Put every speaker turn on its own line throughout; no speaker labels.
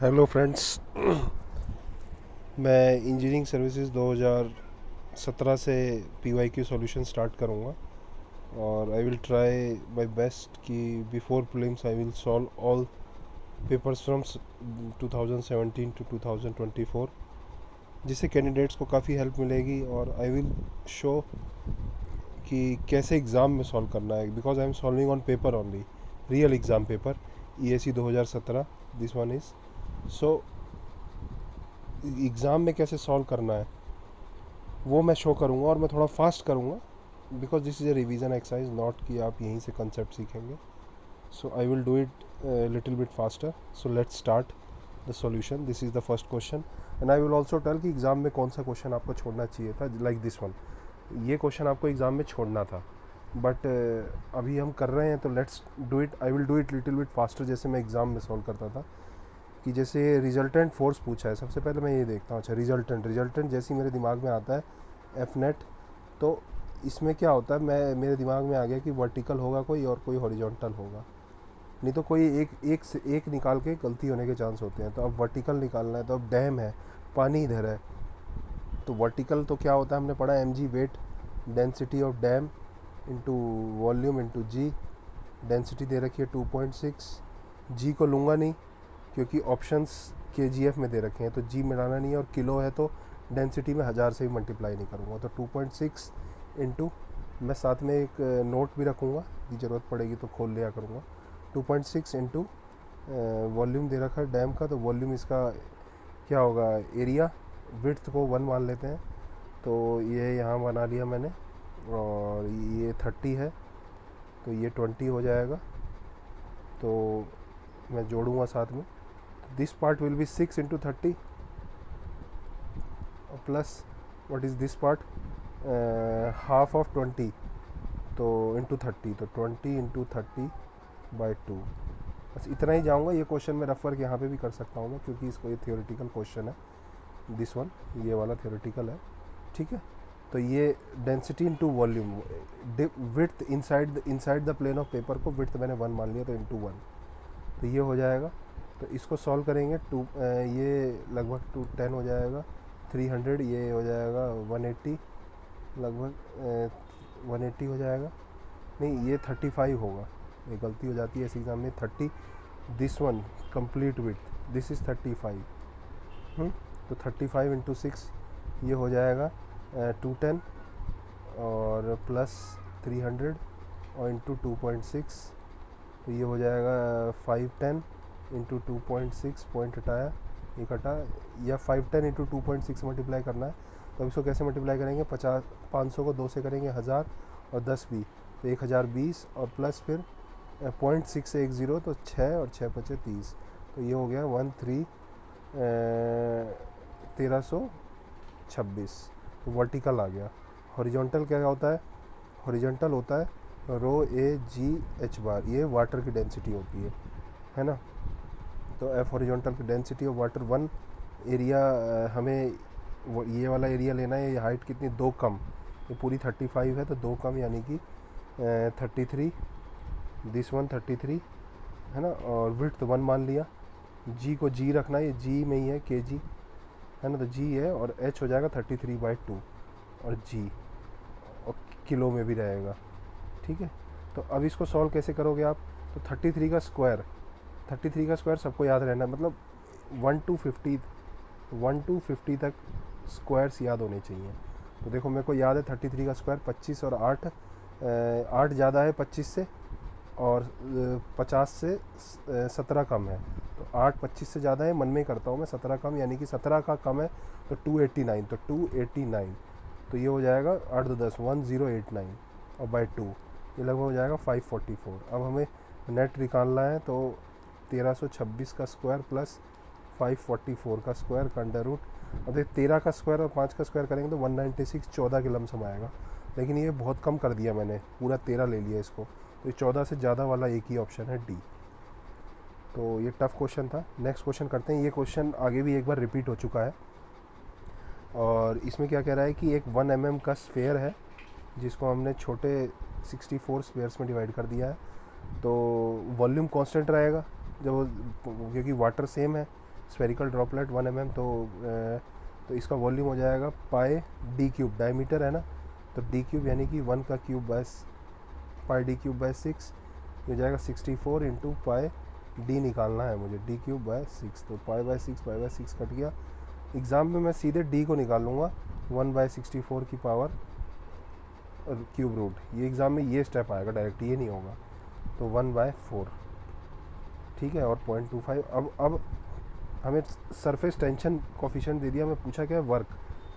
Hello friends. मैं engineering services 2017 से PYQ solution start करूँगा और I will try my best कि before prelims I will solve all papers from 2017 to 2024, जिससे candidates को काफ़ी हेल्प मिलेगी। और आई विल शो कि कैसे एग्ज़ाम में सॉल्व करना है, because I am solving on paper only, real exam paper ESE 2017 this one is. So exam में कैसे सॉल्व करना है वो मैं शो करूँगा, और मैं थोड़ा फास्ट करूँगा because this is a revision exercise, not कि आप यहीं से कंसेप्ट सीखेंगे। So I will do it little bit faster. So let's start the solution. This is the first question and I will also tell कि exam में कौन सा question आपको छोड़ना चाहिए था, लाइक दिस वन। ये क्वेश्चन आपको एग्ज़ाम में छोड़ना था, बट अभी हम कर रहे हैं तो let's do it. I will do it little bit faster, जैसे मैं एग्ज़ाम में सॉल्व करता था। कि जैसे रिजल्टेंट फोर्स पूछा है, सबसे पहले मैं ये देखता हूँ। अच्छा, रिजल्टेंट जैसे ही मेरे दिमाग में आता है एफ नेट, तो इसमें क्या होता है, मैं मेरे दिमाग में आ गया कि वर्टिकल होगा कोई और कोई हॉरिजॉन्टल होगा। नहीं तो कोई एक एक से एक निकाल के गलती होने के चांस होते हैं। तो अब वर्टिकल निकालना है, तो अब डैम है, पानी इधर है, तो वर्टिकल तो क्या होता है, हमने पढ़ा mg weight density of dam into volume into g. Density दे रखी है 2.6। जी को लूँगा नहीं क्योंकि ऑप्शंस KGF में दे रखे हैं, तो जी मिलाना नहीं है, और किलो है तो डेंसिटी में 1000 से भी मल्टीप्लाई नहीं करूँगा। तो 2.6 इंटू, मैं साथ में एक नोट भी रखूँगा कि ज़रूरत पड़ेगी तो खोल लिया करूँगा। 2.6 इंटू वॉल्यूम दे रखा है डैम का, तो वॉल्यूम इसका क्या होगा, एरिया। विड्थ को 1 मान लेते हैं, तो ये यहाँ बना लिया मैंने। और ये 30 है तो ये 20 हो जाएगा। तो मैं जोड़ूंगा साथ में, this part will be 6 into 30 plus what is this part, half of 20, तो इंटू 30, तो 20 इंटू 30/2। बस इतना ही जाऊंगा। ये क्वेश्चन मैं रफ वर्क यहाँ पे भी कर सकता हूँ मैं, क्योंकि इसको ये थियोरेटिकल क्वेश्चन है, दिस वन, ये वाला थियोरेटिकल है। ठीक है, तो ये density into volume, width inside the plane of paper को विड्थ मैंने 1 मान लिया, तो इंटू 1, तो ये हो जाएगा। तो इसको सॉल्व करेंगे, ये लगभग 210 हो जाएगा, 300, ये हो जाएगा 180, लगभग 180 हो जाएगा। नहीं, ये 35 होगा, ये गलती हो जाती है इस एग्ज़ाम में। 30, this one complete width, this is 35। तो 35 इंटू 6 ये हो जाएगा 210, और प्लस 300 और इंटू 2.6, तो ये हो जाएगा 510 इंटू 2.6, पॉइंट हटाया, एक हटा, या 510 इंटू 2.6 मल्टीप्लाई करना है। तो अब इसको कैसे मल्टीप्लाई करेंगे, 500 को 2 से करेंगे 1000, और 10 भी, तो 1020, और प्लस फिर 0.6 से 10, तो 6 और 6 पचे 30, तो ये हो गया 1326। तो वर्टिकल आ गया। हॉरिजॉन्टल क्या होता है, हॉरिजॉन्टल होता है ρAgh बार, ये वाटर की डेंसिटी होती है ना। तो एफ हॉरिजॉन्टल की डेंसिटी ऑफ वाटर 1 एरिया, हमें ये वाला एरिया लेना है। ये हाइट कितनी, 2 कम, ये पूरी 35 है, तो 2 कम यानी कि 33, दिस वन 33 है ना। और विड्थ 1 मान लिया, जी को जी रखना है, ये जी में ही है, kg है ना, तो जी है, और एच हो जाएगा 33/2, और जी और किलो में भी रहेगा। ठीक है, तो अब इसको सॉल्व कैसे करोगे आप, तो 33 का स्क्वायर, 33 का स्क्वायर सबको याद रहना, मतलब 1 to 50 तक स्क्वायर्स याद होने चाहिए। तो देखो मेरे को याद है 33 का स्क्वायर 25 और 8, 8 ज़्यादा है 25 से, और 50 से 17 कम है। तो 8 25 से ज़्यादा है, मन में ही करता हूँ मैं, 17 कम, यानी कि 17 का कम है, तो 289, तो 289, तो ये हो जाएगा 8 2 10, 1089, और बाई 2 ये लगभग हो जाएगा 544। अब हमें नेट निकालना है, तो 1326 का स्क्वायर प्लस 544 का स्क्वायर का अंडर रूट। अब ये 13 का स्क्वायर और 5 का स्क्वायर करेंगे तो 196, 14 के लमसम आएगा, लेकिन ये बहुत कम कर दिया मैंने, पूरा 13 ले लिया इसको, तो ये 14 से ज़्यादा वाला एक ही ऑप्शन है, डी। तो ये टफ क्वेश्चन था। नेक्स्ट क्वेश्चन करते हैं। ये क्वेश्चन आगे भी एक बार रिपीट हो चुका है, और इसमें क्या कह रहा है कि एक 1 mm का स्फेयर है, जिसको हमने छोटे 64 स्फेयर्स में डिवाइड कर दिया है। तो वॉल्यूम कांस्टेंट रहेगा जब, क्योंकि वाटर सेम है, स्फेरिकल ड्रॉपलेट 1 mm, तो इसका वॉल्यूम हो जाएगा पाई डी क्यूब, डायमीटर है ना, तो डी क्यूब यानी कि 1 का cube by pi D cube by 6, ये हो जाएगा 64 इंटू पाई डी निकालना है मुझे, डी क्यूब बाय 6, तो पाई बाय 6 कट गया। एग्ज़ाम में मैं सीधे डी को निकाल लूँगा 1/64 की पावर क्यूब रूट, ये एग्ज़ाम में ये स्टेप आएगा, डायरेक्ट ये नहीं होगा, तो 1/4, ठीक है। और 0.25। अब हमें सरफेस टेंशन कोफिशिएंट दे दिया, हमें पूछा क्या है वर्क,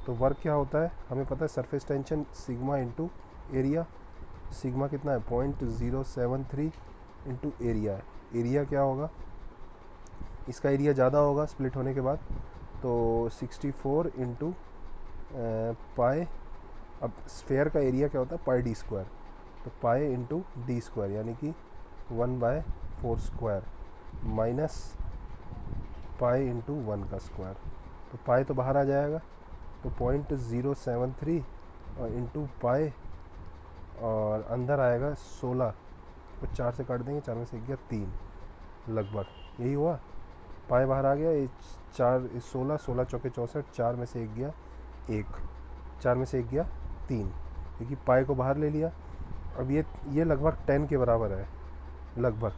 तो वर्क क्या होता है हमें पता है, surface tension sigma into area, sigma कितना है 0.073 इंटू एरिया है, एरिया क्या होगा, इसका एरिया ज़्यादा होगा स्प्लिट होने के बाद, तो 64 इंटू पाई, अब स्फेयर का एरिया क्या होता है पाई डी स्क्वायर, तो पाई इंटू डी स्क्वायर यानी कि 1/4 स्क्वायर माइनस पाई इंटू 1 का स्क्वायर, तो पाई तो बाहर आ जाएगा, तो 0.073 और इंटू पाई, और अंदर आएगा 16 को 4 से काट देंगे, 4 में से 1 गया 3, लगभग यही हुआ, पाई बाहर आ गया, ये 4 16 16 चौके 64, 4 में से 1 गया 1, 4 में से 1 गया 3, क्योंकि पाई को बाहर ले लिया। अब ये लगभग 10 के बराबर है, लगभग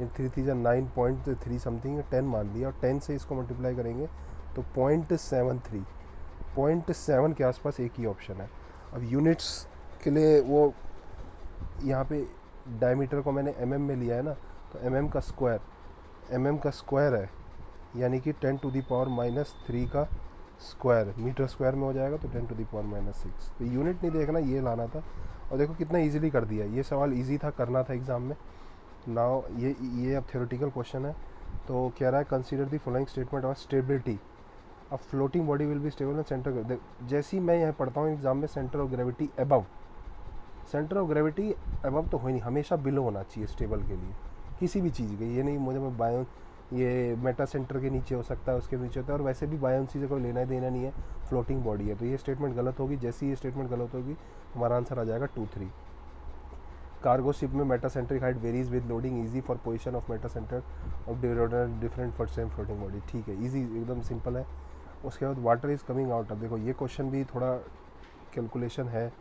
ये 3 3 9.3 समथिंग, 10 मान लिया, और 10 से इसको मल्टीप्लाई करेंगे तो 0.73, 0.7 के आसपास एक ही ऑप्शन है। अब यूनिट्स के लिए वो यहाँ पे डायमीटर को मैंने mm में लिया है ना, तो mm का स्क्वायर है, यानी कि 10⁻³ का स्क्वायर, मीटर स्क्वायर में हो जाएगा, तो 10⁻⁻6, तो यूनिट नहीं देखना, ये लाना था। और देखो कितना इजीली कर दिया, ये सवाल इजी था, करना था एग्ज़ाम में। नाउ ये अब थ्योरेटिकल क्वेश्चन है, तो कह रहा है consider the following statement of stability, अब floating body will be stable in centre, जैसे ही मैं यहाँ पढ़ता हूँ एग्जाम में centre of gravity above, centre of gravity above तो हो ही नहीं, हमेशा बिलो होना चाहिए स्टेबल के लिए, किसी भी चीज़ के, ये नहीं मुझे मैं बायो ये मेटा सेंटर के नीचे हो सकता है, उसके नीचे होता है, और वैसे भी बायोन्सी से कोई लेना देना नहीं है, फ्लोटिंग बॉडी है, तो ये स्टेटमेंट गलत होगी। जैसी ये स्टेटमेंट गलत होगी हमारा आंसर आ जाएगा 2 3। कार्गो शिप में Meta centric height varies with loading, easy for position of Meta centre of different for same floating body, ठीक है, इजी एकदम सिंपल है। उसके बाद वाटर इज़ कमिंग आउट, अब देखो ये क्वेश्चन भी थोड़ा कैलकुलेशन है,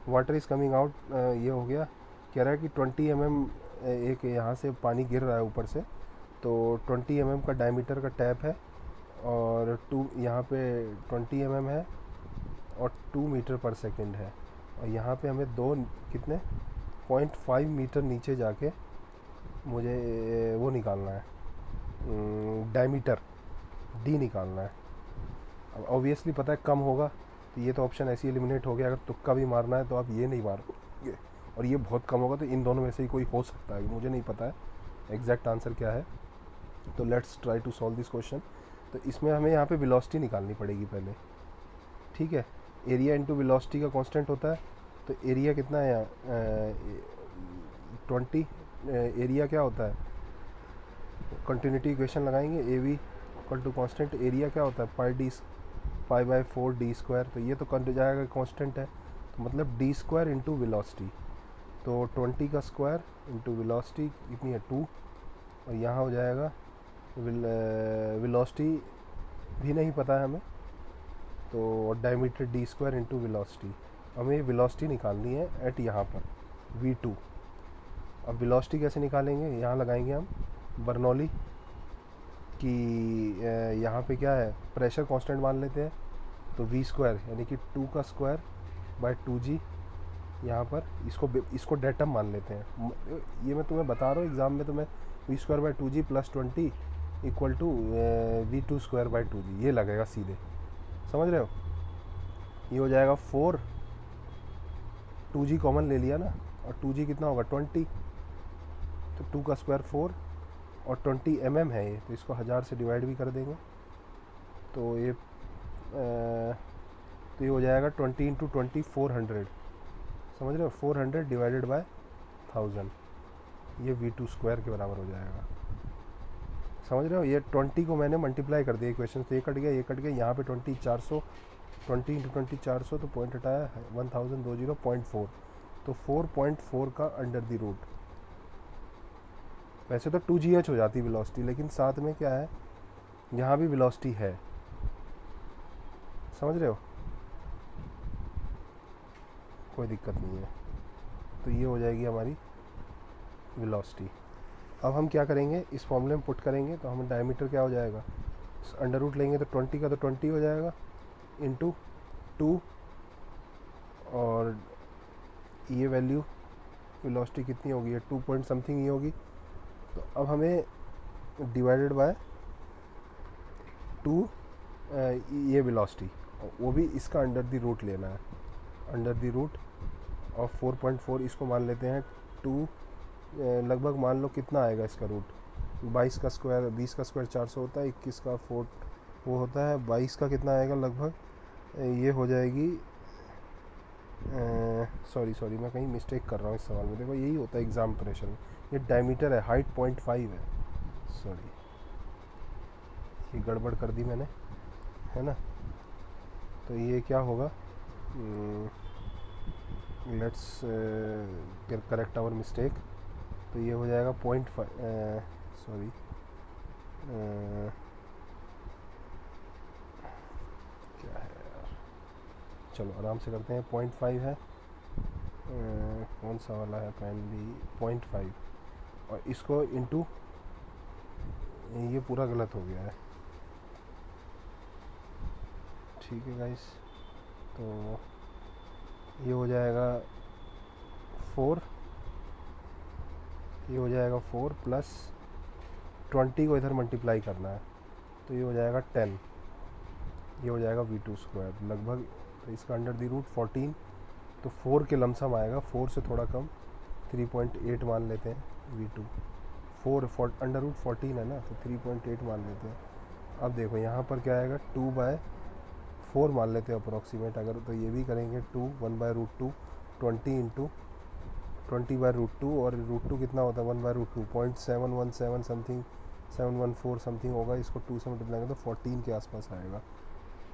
वाटर इज़ कमिंग आउट, ये हो गया, कह रहा है कि 20 mm एक यहाँ से पानी गिर रहा है ऊपर से, तो 20 mm का डायमीटर का टैप है, और 2 यहाँ पे 20 mm है, और 2 मीटर पर सेकेंड है, और यहाँ पे हमें दो कितने 0.5 मीटर नीचे जाके मुझे वो निकालना है, डायमीटर डी निकालना है। अब ऑब्वियसली पता है कम होगा, तो ये तो ऑप्शन ऐसे एलिमिनेट हो गया, अगर तुक्का भी मारना है तो आप ये नहीं मारोगे, और ये बहुत कम होगा, तो इन दोनों में से ही कोई हो सकता है, मुझे नहीं पता है एग्जैक्ट आंसर क्या है। तो let's try to solve this question. तो इसमें हमें यहाँ पे वेलोसिटी निकालनी पड़ेगी पहले, ठीक है, एरिया इंटू वेलोसिटी का कांस्टेंट होता है, तो एरिया कितना है यहाँ 20, एरिया क्या होता है, कंटिन्यूटी इक्वेशन लगाएंगे, A V equal to constant, area क्या होता है पाई/4 डी स्क्वायर, तो ये तो कट जाएगा कांस्टेंट है, तो मतलब डी स्क्वायर इंटू वेलोसिटी, तो 20 का स्क्वायर इंटू वेलोसिटी कितनी है 2, और यहाँ हो जाएगा वेलोसिटी भी नहीं पता है हमें, तो diameter D square into velocity, हमें वेलोसिटी निकालनी है एट यहाँ पर v2। अब वेलोसिटी कैसे निकालेंगे, यहाँ लगाएंगे हम बर्नौली कि यहाँ पे क्या है प्रेशर कांस्टेंट मान लेते हैं, तो v स्क्वायर यानी कि 2 का स्क्वायर बाय 2g, यहाँ पर इसको डेटम मान लेते हैं, ये मैं तुम्हें बता रहा हूँ एग्ज़ाम में, तो मैं v square by 2g plus 20 equal to v2 square by 2g, ये लगेगा सीधे, समझ रहे हो, ये हो जाएगा 4, 2g कॉमन ले लिया ना, और 2g कितना होगा 20, तो 2 का स्क्वायर 4, और 20 mm है ये, तो इसको 1000 से डिवाइड भी कर देंगे, तो ये हो जाएगा 20 इंटू 20 400, समझ रहे हो, 400 डिवाइडेड बाय 1000, ये v2 स्क्वायर के बराबर हो जाएगा, समझ रहे हो। ये 20 को मैंने मल्टीप्लाई कर दिया इक्वेशन से, ये कट गया, यहाँ पे 20 400, 20 इंटू 20 400, तो पॉइंट हटाया 1020.4, तो 4.4 का अंडर द रूट, वैसे तो 2gh हो जाती वेलोसिटी, लेकिन साथ में क्या है यहाँ भी वेलोसिटी है, समझ रहे हो, कोई दिक्कत नहीं है। तो ये हो जाएगी हमारी वेलोसिटी। अब हम क्या करेंगे, इस फॉर्मूले में पुट करेंगे तो हमें डायमीटर क्या हो जाएगा, अंडर रूट लेंगे तो 20 का तो 20 हो जाएगा इंटू 2, और ये वैल्यू वेलोसिटी कितनी होगी, ये 2 पॉइंट समथिंग ही होगी। तो अब हमें डिवाइडेड बाय 2 ये वेलोसिटी, वो भी इसका अंडर द रूट लेना है, अंडर द रूट ऑफ 4.4, इसको मान लेते हैं 2, लगभग मान लो कितना आएगा इसका रूट, 22 का स्क्वायर, 20 का स्क्वायर 400 होता है, 21 का 4 वो होता है, 22 का कितना आएगा लगभग, ये हो जाएगी, सॉरी मैं कहीं मिस्टेक कर रहा हूँ इस सवाल में, देखो यही होता है एग्ज़ाम प्रेशर में, ये डायमीटर है, हाइट 0.5 है, सॉरी ये गड़बड़ कर दी मैंने, है ना। तो ये क्या होगा, लेट्स करेक्ट आवर मिस्टेक, तो ये हो जाएगा 0.5, सॉरी क्या है यार, चलो आराम से करते हैं, 0.5 है, कौन सा वाला है पेन भी, 0.5, और इसको इंटू, ये पूरा गलत हो गया है, ठीक है गाइस। तो ये हो जाएगा 4, ये हो जाएगा 4 प्लस 20 को इधर मल्टीप्लाई करना है, तो ये हो जाएगा 10, ये हो जाएगा V2 स्क्वायर लगभग, तो इसका अंडर दी रूट 14, तो 4 के लमसम आएगा, 4 से थोड़ा कम, 3.8 मान लेते हैं V2, 4 अंडर रूट 14 है ना, तो 3.8 मान लेते हैं। अब देखो यहाँ पर क्या आएगा, 2/4 मान लेते हैं अप्रोक्सीमेट, अगर तो ये भी करेंगे 2, 1/√2, 20 इंटू 20/√2, और √2 कितना होता है, 1/√2, 0.717 समथिंग, 714 समथिंग होगा, इसको 2 से मल्टीप्लाई तो 14 के आसपास आएगा।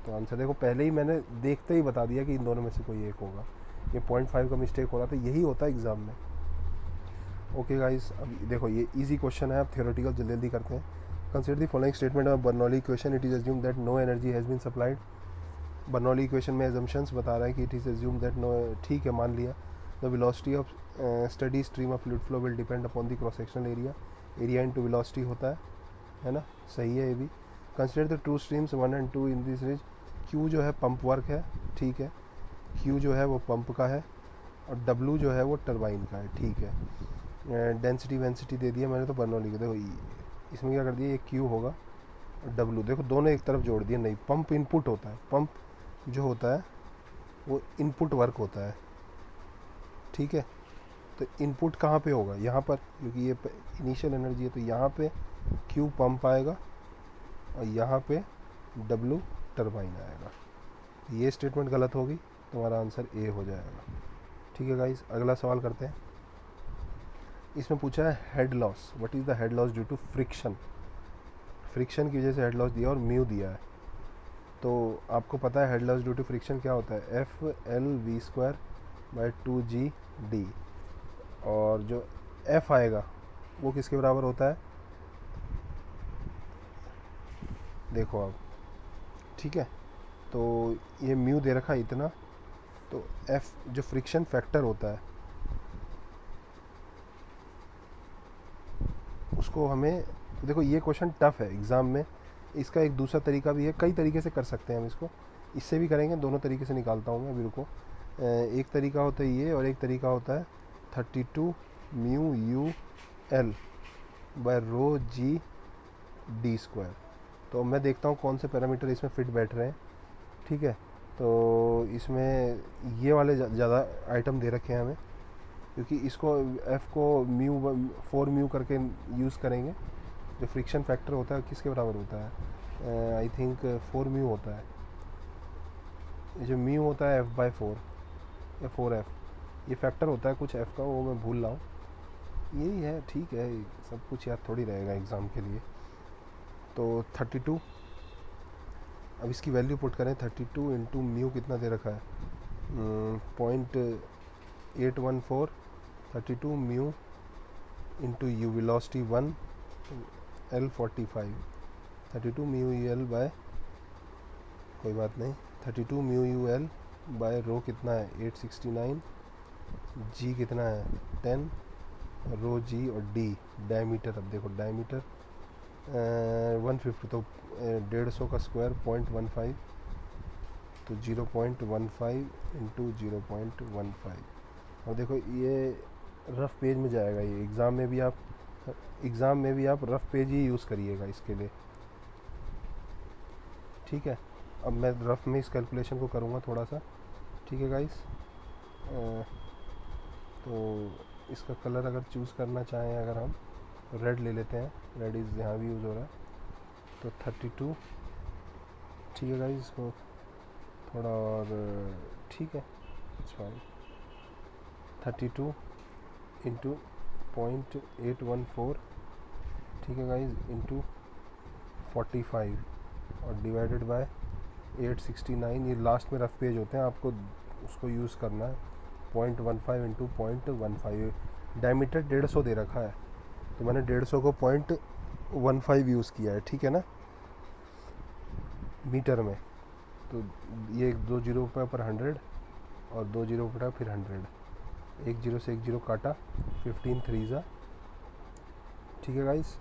तो आंसर देखो, पहले ही मैंने देखते ही बता दिया कि इन दोनों में से कोई एक होगा, ये 0.5 का मिस्टेक हो रहा था, यही होता है एग्ज़ाम में। ओके गाइस, अब देखो ये इजी क्वेश्चन है, अब थ्योरेटिकल जल्दी जल्दी करते हैं। Consider the following statement of Bernoulli equation, it is assume that no energy has been supplied. Bernoulli equation में एजम्पशंस बता रहा है कि it is assume that no, ठीक है मान लिया, the velocity of steady stream of fluid flow will depend upon the cross sectional area, area into velocity होता है ना, सही है ये भी। Consider the two streams 1 and 2 in this range, Q जो है पंप वर्क है, ठीक है, क्यू जो है वो पंप का है, और डब्लू जो है वो टरबाइन का है, ठीक है। डेंसिटी वेंसिटी दे दिया मैंने तो बर्नौली का, देखो इसमें क्या कर दिया, ये क्यू होगा, और डब्लू देखो दोनों एक तरफ जोड़ दिया, नहीं पंप इनपुट होता है, पंप जो होता है वो इनपुट वर्क होता है, ठीक है। तो इनपुट कहाँ पे होगा, यहाँ पर, क्योंकि ये इनिशियल एनर्जी है, तो यहाँ पे क्यू पंप आएगा, और यहाँ पे डब्लू टरबाइन आएगा। ये स्टेटमेंट गलत होगी, तुम्हारा आंसर ए हो जाएगा, ठीक है गाइस। अगला सवाल करते हैं, इसमें पूछा है head loss, what is the head loss due to friction, friction की वजह से हेड लॉस दिया और म्यू दिया है। तो आपको पता है head loss due to friction क्या होता है, FLV²/2GD, और जो F आएगा वो किसके बराबर होता है, देखो आप, ठीक है। तो ये म्यू दे रखा है इतना, तो F जो फ्रिक्शन फैक्टर होता है उसको हमें, देखो ये क्वेश्चन टफ है एग्ज़ाम में, इसका एक दूसरा तरीका भी है, कई तरीके से कर सकते हैं हम इसको, इससे भी करेंगे, दोनों तरीके से निकालता हूँ मैं अभी, रुको। एक तरीका होता है ये, और एक तरीका होता है 32 mu U L by rho G D square. तो मैं देखता हूँ कौन से पैरामीटर इसमें फिट बैठ रहे हैं, ठीक है। तो इसमें ये वाले ज़्यादा आइटम दे रखे हैं हमें, क्योंकि इसको एफ़ को म्यू 4 म्यू करके यूज़ करेंगे, जो फ्रिक्शन फैक्टर होता है किसके बराबर होता है, आई थिंक 4 म्यू होता है, ये जो म्यू होता है F/4 या 4F, ये फैक्टर होता है कुछ F का, वो मैं भूल रहा हूँ, यही है, ठीक है, सब कुछ याद थोड़ी रहेगा एग्ज़ाम के लिए। तो 32, अब इसकी वैल्यू पुट करें, 32 इंटू म्यू कितना दे रखा है, 0.814, 32 mu into you velocity 1, L45, 32 mu U L bye, कोई बात नहीं, 32 म्यू यू एल बाय रो कितना है 869, जी कितना है 10, रो जी और डी डायमीटर, अब देखो डायमीटर 150, तो 150 का स्क्वायर 0.15, तो 0.15 इंटू 0.15। और देखो ये रफ पेज में जाएगा, ये एग्ज़ाम में भी आप रफ पेज ही यूज़ करिएगा इसके लिए, ठीक है। अब मैं रफ में इस कैलकुलेशन को करूँगा थोड़ा सा, ठीक है गाइस। तो इसका कलर अगर चूज़ करना चाहें, अगर हम रेड ले लेते हैं, रेड इज़ यहाँ भी यूज़ हो रहा है, तो 32, ठीक है गाइस। इसको थोड़ा और, ठीक है, इट्स फाइन, 32 इंटू 0.814, ठीक है गाइस, इंटू 45 और डिवाइडेड बाय 869। ये लास्ट में रफ पेज होते हैं, आपको उसको यूज़ करना है। 0.15 इंटू 0.15, डायमीटर 150 दे रखा है, तो मैंने 150 को 0.15 यूज़ किया है, ठीक है ना, मीटर में। तो ये 2 जीरो पर 100 और 2 जीरो पर फिर 100, एक जीरो से एक जीरो काटा, 15 3 ज़ा, ठीक है गाइस।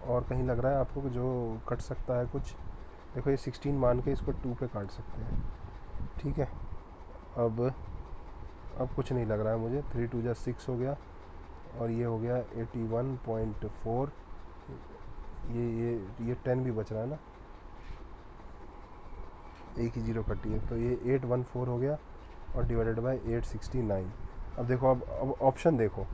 और कहीं लग रहा है आपको कि जो कट सकता है कुछ, देखो ये 16 मान के इसको 2 पे काट सकते हैं, ठीक है। अब कुछ नहीं लग रहा है मुझे, 3 2 जा 6 हो गया, और ये हो गया 81.4, ये 10 भी बच रहा है ना, एक ही जीरो कटी है, तो ये 814 हो गया और डिवाइडेड बाय 869। अब देखो, अब ऑप्शन देखो,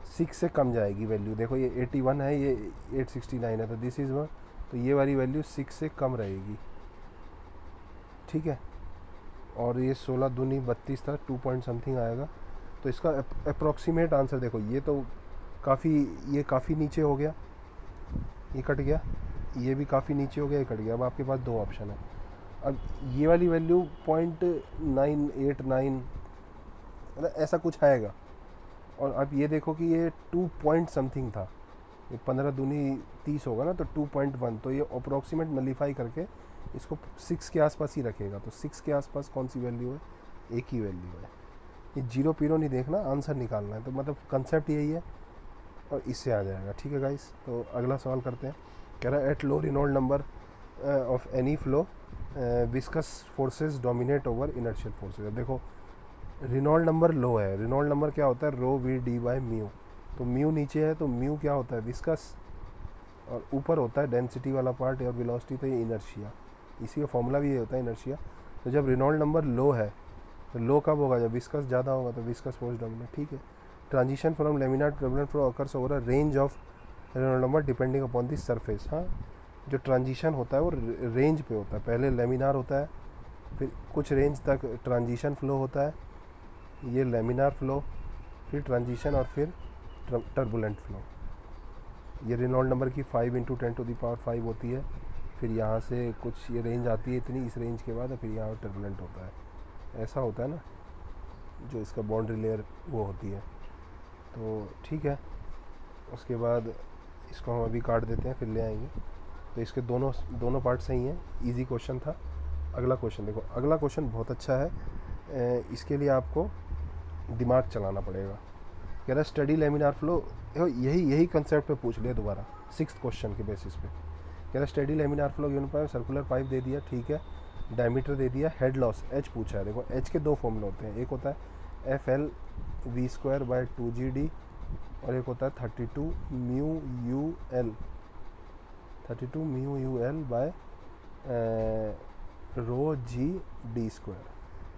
6 से कम जाएगी वैल्यू, देखो ये 81 है, ये 869 है, तो दिस इज़ वन, तो ये वाली वैल्यू 6 से कम रहेगी, ठीक है। और ये 16 दूनी 32 था, 2 पॉइंट समथिंग आएगा, तो इसका अप्रॉक्सीमेट आंसर देखो, ये काफ़ी नीचे हो गया, ये कट गया, ये भी काफ़ी नीचे हो गया, ये कट गया। अब आपके पास दो ऑप्शन है, अब ये वाली वैल्यू 0.989 मतलब ऐसा कुछ आएगा, और अब ये देखो कि ये 2 पॉइंट समथिंग था, ये 15 दूनी 30 होगा ना, तो 2.1, तो ये अप्रॉक्सीमेट नलीफाई करके इसको 6 के आसपास ही रखेगा। तो 6 के आसपास कौन सी वैल्यू है, एक ही वैल्यू है, ये जीरो पीरो नहीं देखना, आंसर निकालना है, तो मतलब कंसेप्ट यही है, और इससे आ जाएगा, ठीक है गाइस। तो अगला सवाल करते हैं, कह रहा है at low Reynold number of any flow viscous forces dominate over inertial forces. अब देखो रिनॉल्ड नंबर लो है, रिनॉल्ड नंबर क्या होता है, रो वी डी बाई म्यू, तो म्यू नीचे है, तो म्यू क्या होता है, विस्कस, और ऊपर होता है डेंसिटी वाला पार्ट और वेलोसिटी, तो ये इनर्शिया, इसी का फॉर्मूला भी ये होता है इनर्शिया। तो जब रिनॉल्ड नंबर लो है, तो लो कब होगा, जब विस्कस ज़्यादा होगा, तो विस्कस फोर्स डोमिनेट, ठीक है। Transition from laminar to turbulent flow occurs over a range of Reynold number depending upon the surface. हाँ, जो ट्रांजिशन होता है वो रेंज पे होता है, पहले लेमिनार होता है, फिर कुछ रेंज तक ट्रांजिशन फ्लो होता है, ये लेमिनार फ्लो, फिर ट्रांजिशन, और फिर टर्बुलेंट फ्लो। ये रिनॉल्ड नंबर की 5 इंटू 10⁵ होती है, फिर यहाँ से कुछ ये रेंज आती है इतनी, इस रेंज के बाद फिर यहाँ टर्बुलेंट होता है, ऐसा होता है ना, जो इसका बाउंड्री लेयर वो होती है। तो ठीक है, उसके बाद इसको हम अभी काट देते हैं, फिर ले आएंगे। तो इसके दोनों पार्ट सही हैं, इजी क्वेश्चन था। अगला क्वेश्चन देखो, अगला क्वेश्चन बहुत अच्छा है, इसके लिए आपको दिमाग चलाना पड़ेगा। कह रहा है स्टडी लेमिनार फ्लो, यही कंसेप्ट पे पूछ लिया दोबारा, 6th क्वेश्चन के बेसिस पे। कह रहा है स्टडी लेमिनार फ्लो गिवन पर सर्कुलर पाइप दे दिया, ठीक है, डायमीटर दे दिया, हेड लॉस एच पूछा है। देखो एच के दो फॉर्मूले होते हैं, एक होता है FL V² बाय 2GD, और एक होता है 32 mu U L by rho G D square,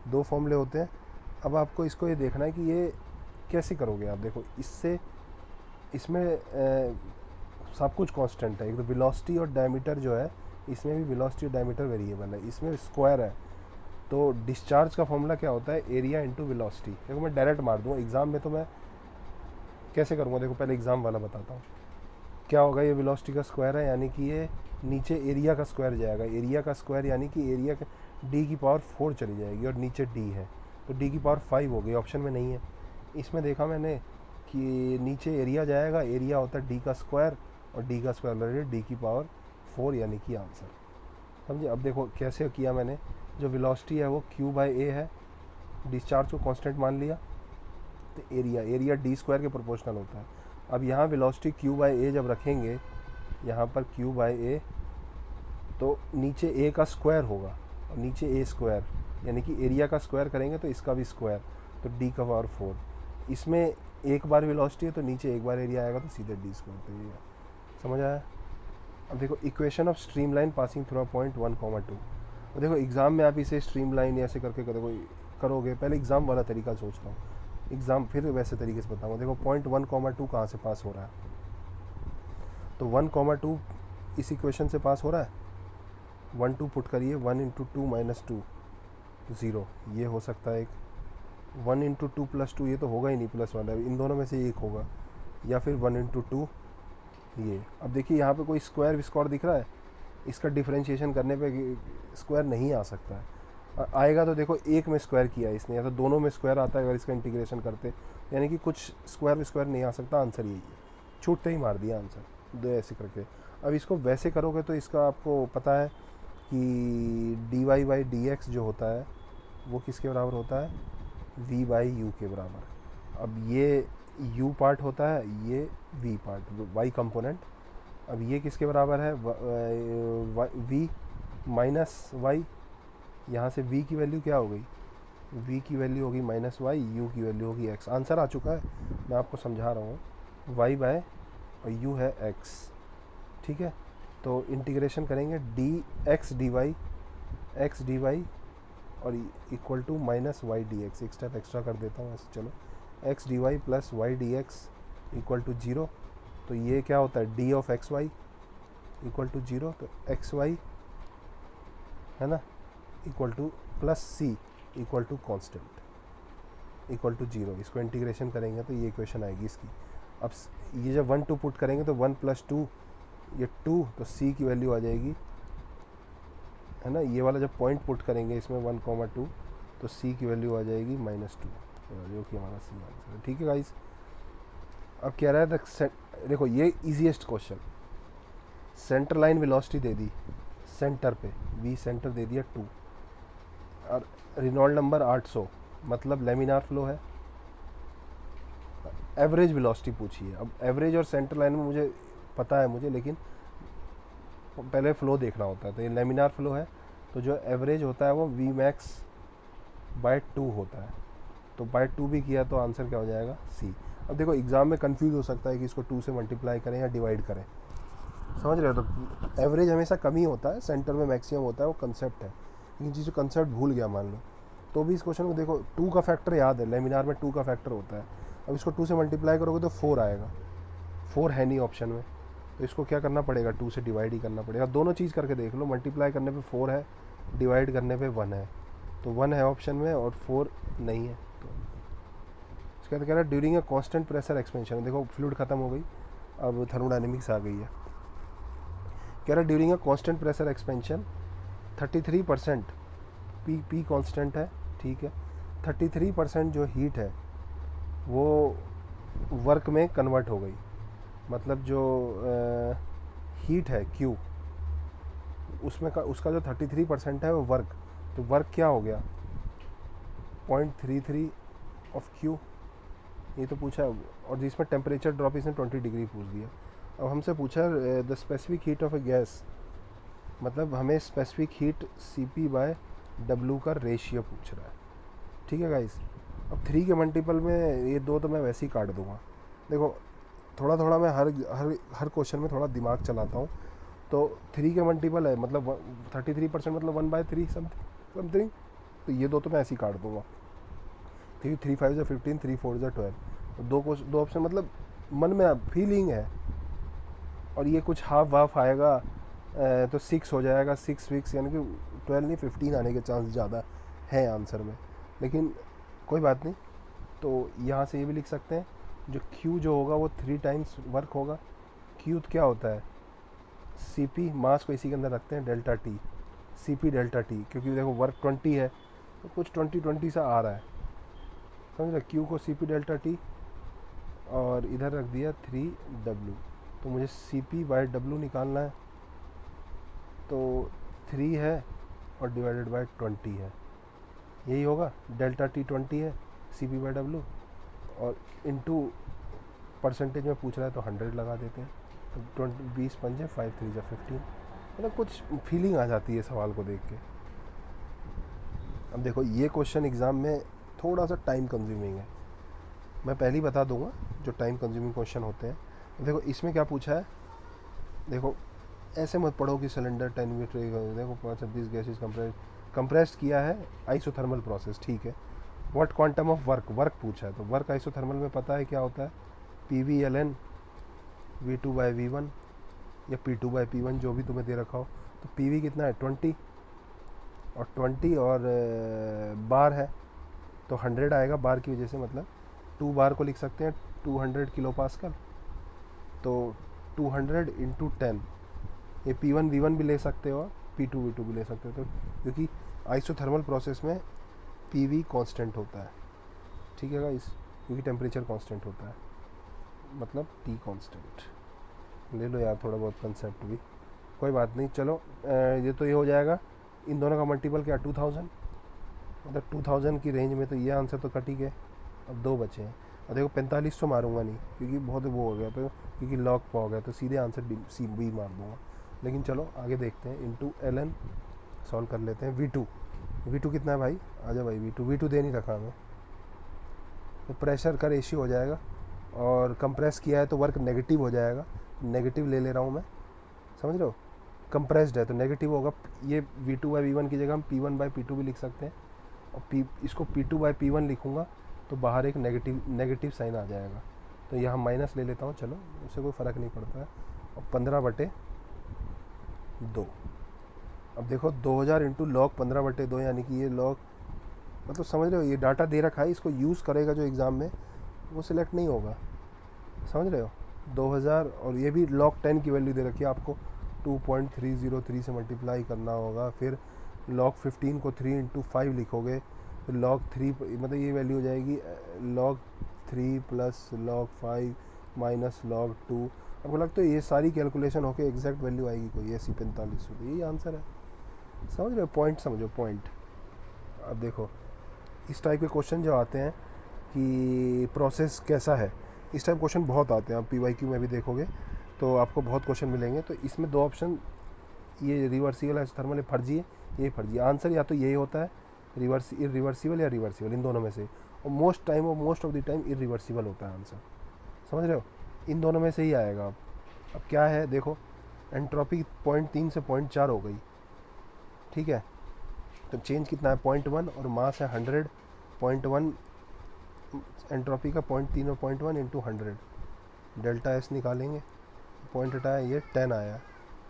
दो फॉर्मूले होते हैं। अब आपको इसको ये देखना है कि ये कैसे करोगे आप। देखो इसमें सब कुछ कांस्टेंट है, एक तो वेलोसिटी और डायमीटर जो है, इसमें भी वेलोसिटी और डायमीटर वेरिएबल है, इसमें स्क्वायर है। तो डिस्चार्ज का फॉर्मूला क्या होता है, एरिया इंटू वेलोसिटी। देखो मैं डायरेक्ट मार दूँ, एग्ज़ाम में तो मैं कैसे करूँगा, देखो पहले एग्ज़ाम वाला बताता हूँ। क्या होगा, ये वेलोसिटी का स्क्वायर है, यानी कि ये नीचे एरिया का स्क्वायर जाएगा, एरिया का स्क्वायर यानी कि एरिया डी की पावर 4 चली जाएगी, और नीचे डी है, तो डी की पावर 5 हो गई, ऑप्शन में नहीं है। इसमें देखा मैंने कि नीचे एरिया जाएगा, एरिया होता है डी का स्क्वायर, और डी का स्क्वायर ऑलरेडी डी की पावर 4 यानी कि आंसर। समझे? अब देखो कैसे किया मैंने, जो वेलोसिटी है वो q/a है, डिस्चार्ज को कांस्टेंट मान लिया, तो एरिया d स्क्वायर के प्रोपोर्शनल होता है। अब यहाँ वेलोसिटी q/a जब रखेंगे यहाँ पर q/a, तो नीचे a का स्क्वायर होगा और नीचे a स्क्वायर, यानी कि एरिया का स्क्वायर करेंगे तो इसका भी स्क्वायर, तो d का पावर 4। इसमें एक बार वेलोसिटी है तो नीचे एक बार एरिया आएगा, तो सीधे d स्क्वायर पे एरिया। समझ आया? अब देखो equation of stream line passing through point 1,2। और देखो एग्ज़ाम में आप इसे स्ट्रीम लाइन ऐसे करके करोगे, पहले एग्ज़ाम वाला तरीका सोच लो, एग्ज़ाम फिर वैसे तरीके से बताऊँगा। देखो पॉइंट 1,2 कहाँ से पास हो रहा है, तो 1,2 इस इक्वेशन से पास हो रहा है। 1 2 पुट करिए, 1 इंटू 2 माइनस 2 0, ये हो सकता है एक। 1 इंटू 2 प्लस 2, ये तो होगा ही नहीं प्लस वाला, इन दोनों में से एक होगा, या फिर 1 इंटू 2 ये। अब देखिए यहाँ पे कोई स्क्वायर विस्क्वायर दिख रहा है, इसका डिफरेंशिएशन करने पे स्क्वायर नहीं आ सकता है। आएगा तो देखो एक में स्क्वायर किया है इसने, या तो दोनों में स्क्वायर आता है अगर इसका इंटीग्रेशन करते, यानी कि कुछ स्क्वायर विस्क्वायर नहीं आ सकता। आंसर यही है, छूटते ही मार दिया आंसर, दो ऐसे करके। अब इसको वैसे करोगे तो इसका आपको पता है कि dy/dx जो होता है वो किसके बराबर होता है, v/u के बराबर। अब ये u पार्ट होता है, ये v पार्ट, y कंपोनेंट। अब ये किसके बराबर है, v माइनस वाई। यहाँ से v की वैल्यू क्या हो गई, v की वैल्यू होगी माइनस वाई, u की वैल्यू होगी x। आंसर आ चुका है, मैं आपको समझा रहा हूँ, y बाय और u है x। ठीक है, तो इंटीग्रेशन करेंगे x dy और equal to minus Y D X. एक स्टेप एक्स्ट्रा कर देता हूँ, चलो x dy plus Y D X equal to 0। तो ये क्या होता है, d of X Y equal to 0, तो एक्स वाई है ना equal to plus C equal to constant equal to 0। इसको इंटीग्रेशन करेंगे तो ये इक्वेशन आएगी इसकी। अब ये जब 1 2 पुट करेंगे तो 1 प्लस 2 ये 2, तो c की वैल्यू आ जाएगी, है ना। ये वाला जब पॉइंट पुट करेंगे इसमें 1,2, तो c की वैल्यू आ जाएगी -2, जो कि हमारा सी आंसर है। ठीक है गाइस, अब कह रहा है देखो ये easiest question, centre line velocity they the centre पे, v सेंटर दे दिया 2 और रिनॉल्ड नंबर 800, मतलब लेमिनार फ्लो है। एवरेज वेलोसिटी पूछी है। अब एवरेज और सेंटर लाइन में मुझे पता है लेकिन पहले फ्लो देखना होता है। तो ये लेमिनार फ्लो है, तो जो एवरेज होता है वो v मैक्स बाय 2 होता है, तो बाय 2 भी किया तो आंसर क्या हो जाएगा, c। अब देखो एग्जाम में कंफ्यूज हो सकता है कि इसको 2 से मल्टीप्लाई करें या डिवाइड करें, समझ रहे हो। तो एवरेज हमेशा कम ही होता है, सेंटर में मैक्सिमम होता है, वो कंसेप्ट है। लेकिन चीज़ कंसेप्ट भूल गया मान लो, तो भी इस क्वेश्चन को देखो 2 का फैक्टर याद है, लेमिनार में 2 का फैक्टर होता है। अब इसको 2 से मल्टीप्लाई करोगे तो 4 आएगा, 4 है नहीं ऑप्शन में, तो इसको क्या करना पड़ेगा, 2 से डिवाइड ही करना पड़ेगा। दोनों चीज़ करके देख लो, मल्टीप्लाई करने पे 4 है, डिवाइड करने पे 1 है, तो 1 है ऑप्शन में और 4 नहीं है। तो इसका कह रहा है during a constant pressure expansion, देखो फ्लूइड खत्म हो गई, अब थर्मोडायनेमिक्स आ गई है। कह रहा है during a constant pressure expansion 33% P constant है, ठीक है, 33% जो हीट है वो वर्क में कन्वर्ट हो गई। मतलब जो हीट है Q, उसमें उसका जो 33% है वो वर्क, तो वर्क क्या हो गया 0.33 ऑफ Q, ये तो पूछा। और जिसमें टेम्परेचर ड्रॉप इसने 20 डिग्री पूछ दिया। अब हमसे पूछा the specific heat of A gas, मतलब हमें स्पेसिफिक हीट CP/W का रेशियो पूछ रहा है। ठीक है गाइस, अब 3 के मल्टीपल में ये 2 तो मैं वैसे ही काट दूंगा। देखो थोड़ा थोड़ा मैं हर क्वेश्चन में थोड़ा दिमाग चलाता हूँ। तो 3 के मल्टीपल है मतलब 33%, मतलब 1/3 समथिंग, तो ये 2 तो मैं ऐसे ही काट दूंगा। 3 5 जो 15, 3 4 जो 12, दो ऑप्शन मतलब मन में फीलिंग है। और ये कुछ हाफ वाफ आएगा तो 6 हो जाएगा, 6 फिक्स, यानी कि 12 नहीं 15 आने के चांस ज़्यादा है आंसर में, लेकिन कोई बात नहीं। तो यहाँ से ये भी लिख सकते हैं जो Q जो होगा वो 3 टाइम्स वर्क होगा। Q क्या होता है, CP, मास को इसी के अंदर रखते हैं, delta T, CP delta T, क्योंकि देखो वर्क 20 है तो कुछ 20 सा आ रहा है, समझ रहे। Q को CP डेल्टा T और इधर रख दिया 3W, तो मुझे CP/W निकालना है। तो 3 है और डिवाइडेड बाय 20 है, यही होगा। डेल्टा टी 20 है CP/W, और इनटू परसेंटेज में पूछ रहा है तो 100 लगा देते हैं। तो 20 पंजे 5 3 जा 15, मतलब कुछ फीलिंग आ जाती है सवाल को देख के। अब देखो ये क्वेश्चन एग्ज़ाम में थोड़ा सा टाइम कंज्यूमिंग है, मैं पहले ही बता दूंगा जो टाइम कंज्यूमिंग क्वेश्चन होते हैं। देखो इसमें क्या पूछा है, देखो ऐसे मत पढ़ो कि सिलेंडर 10 मीटर, देखो 5-20 गैसेज कंप्रेस्ड किया है, आइसोथर्मल प्रोसेस, ठीक है। व्हाट क्वांटम ऑफ वर्क पूछा है, तो वर्क आइसोथर्मल में पता है क्या होता है, PV/Ln V2/V1 या P2/P1, जो भी तुम्हें दे रखा हो। तो PV कितना है 20, और 20 और बार है तो 100 आएगा बार की वजह से, मतलब 2 बार को लिख सकते हैं 200 किलो पास्कल। तो 200 इंटू 10, ये P1V1 भी ले सकते हो, P2V2 भी ले सकते हो, तो क्योंकि आइसोथर्मल प्रोसेस में PV कांस्टेंट होता है, ठीक है गाइस, क्योंकि टेम्परेचर कांस्टेंट होता है, मतलब T कांस्टेंट। ले लो यार थोड़ा बहुत कंसेप्ट भी, कोई बात नहीं। चलो ये तो ये हो जाएगा, इन दोनों का मल्टीपल क्या 2000, मतलब 2000 की रेंज में, तो ये आंसर तो कट ही गए। अब 2 बचे हैं, और देखो 45 तो मारूंगा नहीं क्योंकि बहुत वो हो गया, तो क्योंकि लॉग हो गया तो सीधे आंसर B मार दूंगा। लेकिन चलो आगे देखते हैं, इंटू Ln सॉल्व कर लेते हैं। V2 कितना है भाई, आजा भाई, V2 दे नहीं रखा हमें, तो प्रेशर का रेशियो हो जाएगा, और कंप्रेस किया है तो वर्क नेगेटिव हो जाएगा, नेगेटिव ले रहा हूँ मैं, समझ रहे हो, कंप्रेस्ड है तो नेगेटिव होगा। ये V2/V1 की जगह हम P1/P2 भी लिख सकते हैं, और इसको P2/P1 लिखूंगा तो बाहर एक नेगेटिव साइन आ जाएगा, तो यहाँ माइनस ले लेता हूँ, चलो उससे कोई फ़र्क नहीं पड़ता है। और 15/2, अब देखो 2000 इंटू लॉग 15/2, यानी कि ये लॉग, मतलब समझ रहे हो, ये डाटा दे रखा है, इसको यूज़ करेगा जो एग्ज़ाम में वो सिलेक्ट नहीं होगा, समझ रहे हो। 2000, और ये भी लॉग 10 की वैल्यू दे रखी है आपको, 2.303 से मल्टीप्लाई करना होगा, फिर लॉग 15 को 3 इंटू 5 लिखोगे, फिर लॉग 3, मतलब ये वैल्यू हो जाएगी log 3 plus log 5 minus log 2। आपको लगता है ये सारी कैलकुलेशन होकर एग्जैक्ट वैल्यू आएगी कोई ऐसी 45, तो यही आंसर है, समझ रहे हो, पॉइंट समझो, पॉइंट। अब देखो इस टाइप के क्वेश्चन जो आते हैं कि प्रोसेस कैसा है, इस टाइप क्वेश्चन बहुत आते हैं, आप PYQ में भी देखोगे तो आपको बहुत क्वेश्चन मिलेंगे। तो इसमें 2 ऑप्शन, ये रिवर्सिबल है थर्मल, फर्जी है, ये फर्जी है। आंसर या तो यही होता है, इरिवर्सिबल या रिवर्सिबल, इन दोनों में से, और most of the time irreversible होता है आंसर, समझ रहे हो, इन दोनों में से ही आएगा। अब क्या है देखो, एंट्रोपी 0.3 से 0.4 हो गई, ठीक है, तो चेंज कितना है 0.1, और मास है 100, 0.1 एंट्रोपी का 0.3 और 0.1 इंटू 100, डेल्टा एस निकालेंगे, पॉइंट हटाया, ये 10 आया,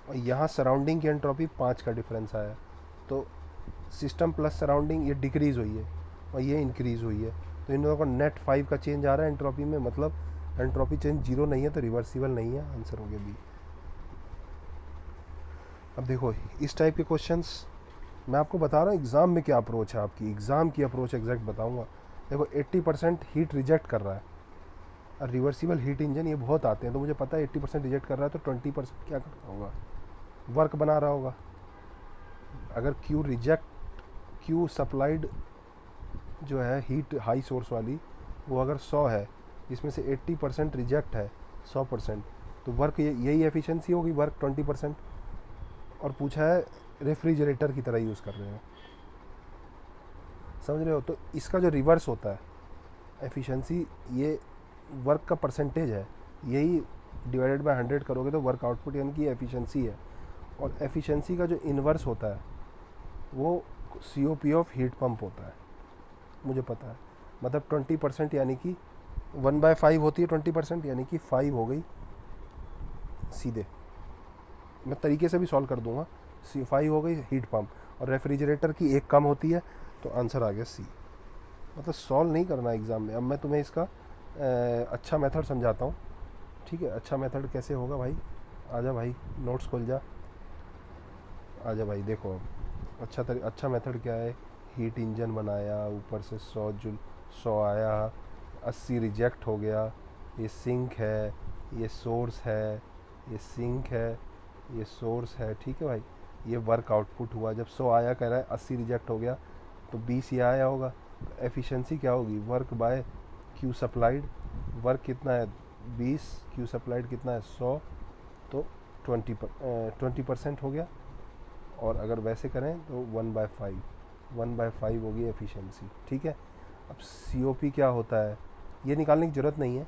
और यहाँ सराउंडिंग की एंट्रोपी 5 का डिफरेंस आया, तो सिस्टम प्लस सराउंडिंग ये डिक्रीज़ हुई है और ये इंक्रीज़ हुई है, तो इन दोनों का नेट 5 का चेंज आ रहा है एंट्रोपी में, मतलब एंट्रोपी चेंज 0 नहीं है, तो रिवर्सिबल नहीं है, आंसर हो गया B। अब देखो इस टाइप के क्वेश्चंस मैं आपको बता रहा हूँ एग्ज़ाम में क्या अप्रोच है, आपकी एग्ज़ाम की अप्रोच एग्जैक्ट बताऊँगा। देखो 80% हीट रिजेक्ट कर रहा है, और रिवर्सिबल हीट इंजन ये बहुत आते हैं, तो मुझे पता है 80% रिजेक्ट कर रहा है, तो 20% क्या कर रहा होगा, वर्क बना रहा होगा। अगर क्यू सप्लाइड जो है हीट हाई सोर्स वाली, वो अगर 100 है, जिसमें से 80% रिजेक्ट है 100%, तो वर्क यही एफिशिएंसी होगी, वर्क 20%। और पूछा है रेफ्रिजरेटर की तरह यूज़ कर रहे हैं, समझ रहे हो, तो इसका जो रिवर्स होता है एफिशिएंसी, ये वर्क का परसेंटेज है, यही डिवाइडेड बाय 100 करोगे तो वर्क आउटपुट यानी कि एफिशिएंसी है। और एफिशिएंसी का जो इन्वर्स होता है वो COP ऑफ हीट पंप होता है, मुझे पता है, मतलब 20%, यानी कि 1/5 होती है 20%, यानी कि 5 हो गई सीधे, मैं तरीके से भी सॉल्व कर दूंगा, 5 हो गई हीट पंप, और रेफ्रिजरेटर की एक कम होती है, तो आंसर आ गया C। मतलब सॉल्व नहीं करना एग्ज़ाम में। अब मैं तुम्हें इसका अच्छा मेथड समझाता हूँ, ठीक है, अच्छा मेथड कैसे होगा भाई, आजा भाई नोट्स खोल जा, आजा भाई, देखो अब अच्छा मेथड क्या है, हीट इंजन बनाया, ऊपर से 100 आया, 80 रिजेक्ट हो गया, ये सिंक है, ये सोर्स है, ये सिंक है, ये सोर्स है, ठीक है भाई, ये वर्क आउटपुट हुआ, जब 100 आया कह रहा है 80 रिजेक्ट हो गया, तो 20 ये आया होगा। एफिशिएंसी क्या होगी, work by Q supplied, work कितना है 20, क्यू सप्लाइड कितना है 100, तो 20% हो गया। और अगर वैसे करें तो 1/5 होगी एफिशिएंसी। ठीक है, अब COP क्या होता है ये निकालने की ज़रूरत नहीं है।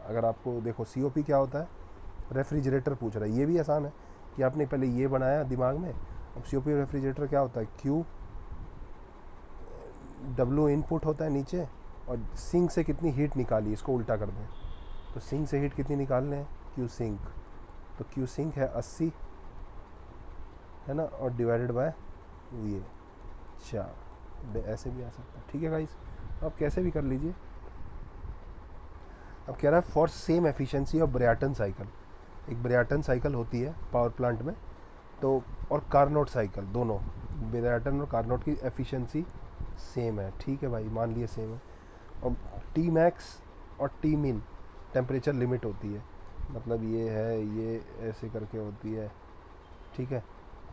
अगर आपको देखो COP क्या होता है, रेफ्रिजरेटर पूछ रहा है, ये भी आसान है कि आपने पहले ये बनाया दिमाग में। अब COP रेफ्रिजरेटर क्या होता है, Q W इनपुट होता है नीचे, और सिंक से कितनी हीट निकाली, इसको उल्टा कर दें तो सिंक से हीट कितनी निकालने हैं, Q सिंक, तो Q सिंक है 80, है ना, और डिवाइडेड बाय ये 4, ऐसे भी आ सकता है। ठीक है गाइस, आप कैसे भी कर लीजिए। अब कह रहा है for same efficiency of Brayton cycle, एक ब्रेटन साइकिल होती है पावर प्लांट में, तो और कार्नोट साइकिल, दोनों ब्रेटन और कार्नोट की एफिशिएंसी सेम है। ठीक है भाई, मान लिए सेम है। और टी मैक्स और टी मिन टेम्परेचर लिमिट होती है, मतलब ये है, ये ऐसे करके होती है। ठीक है,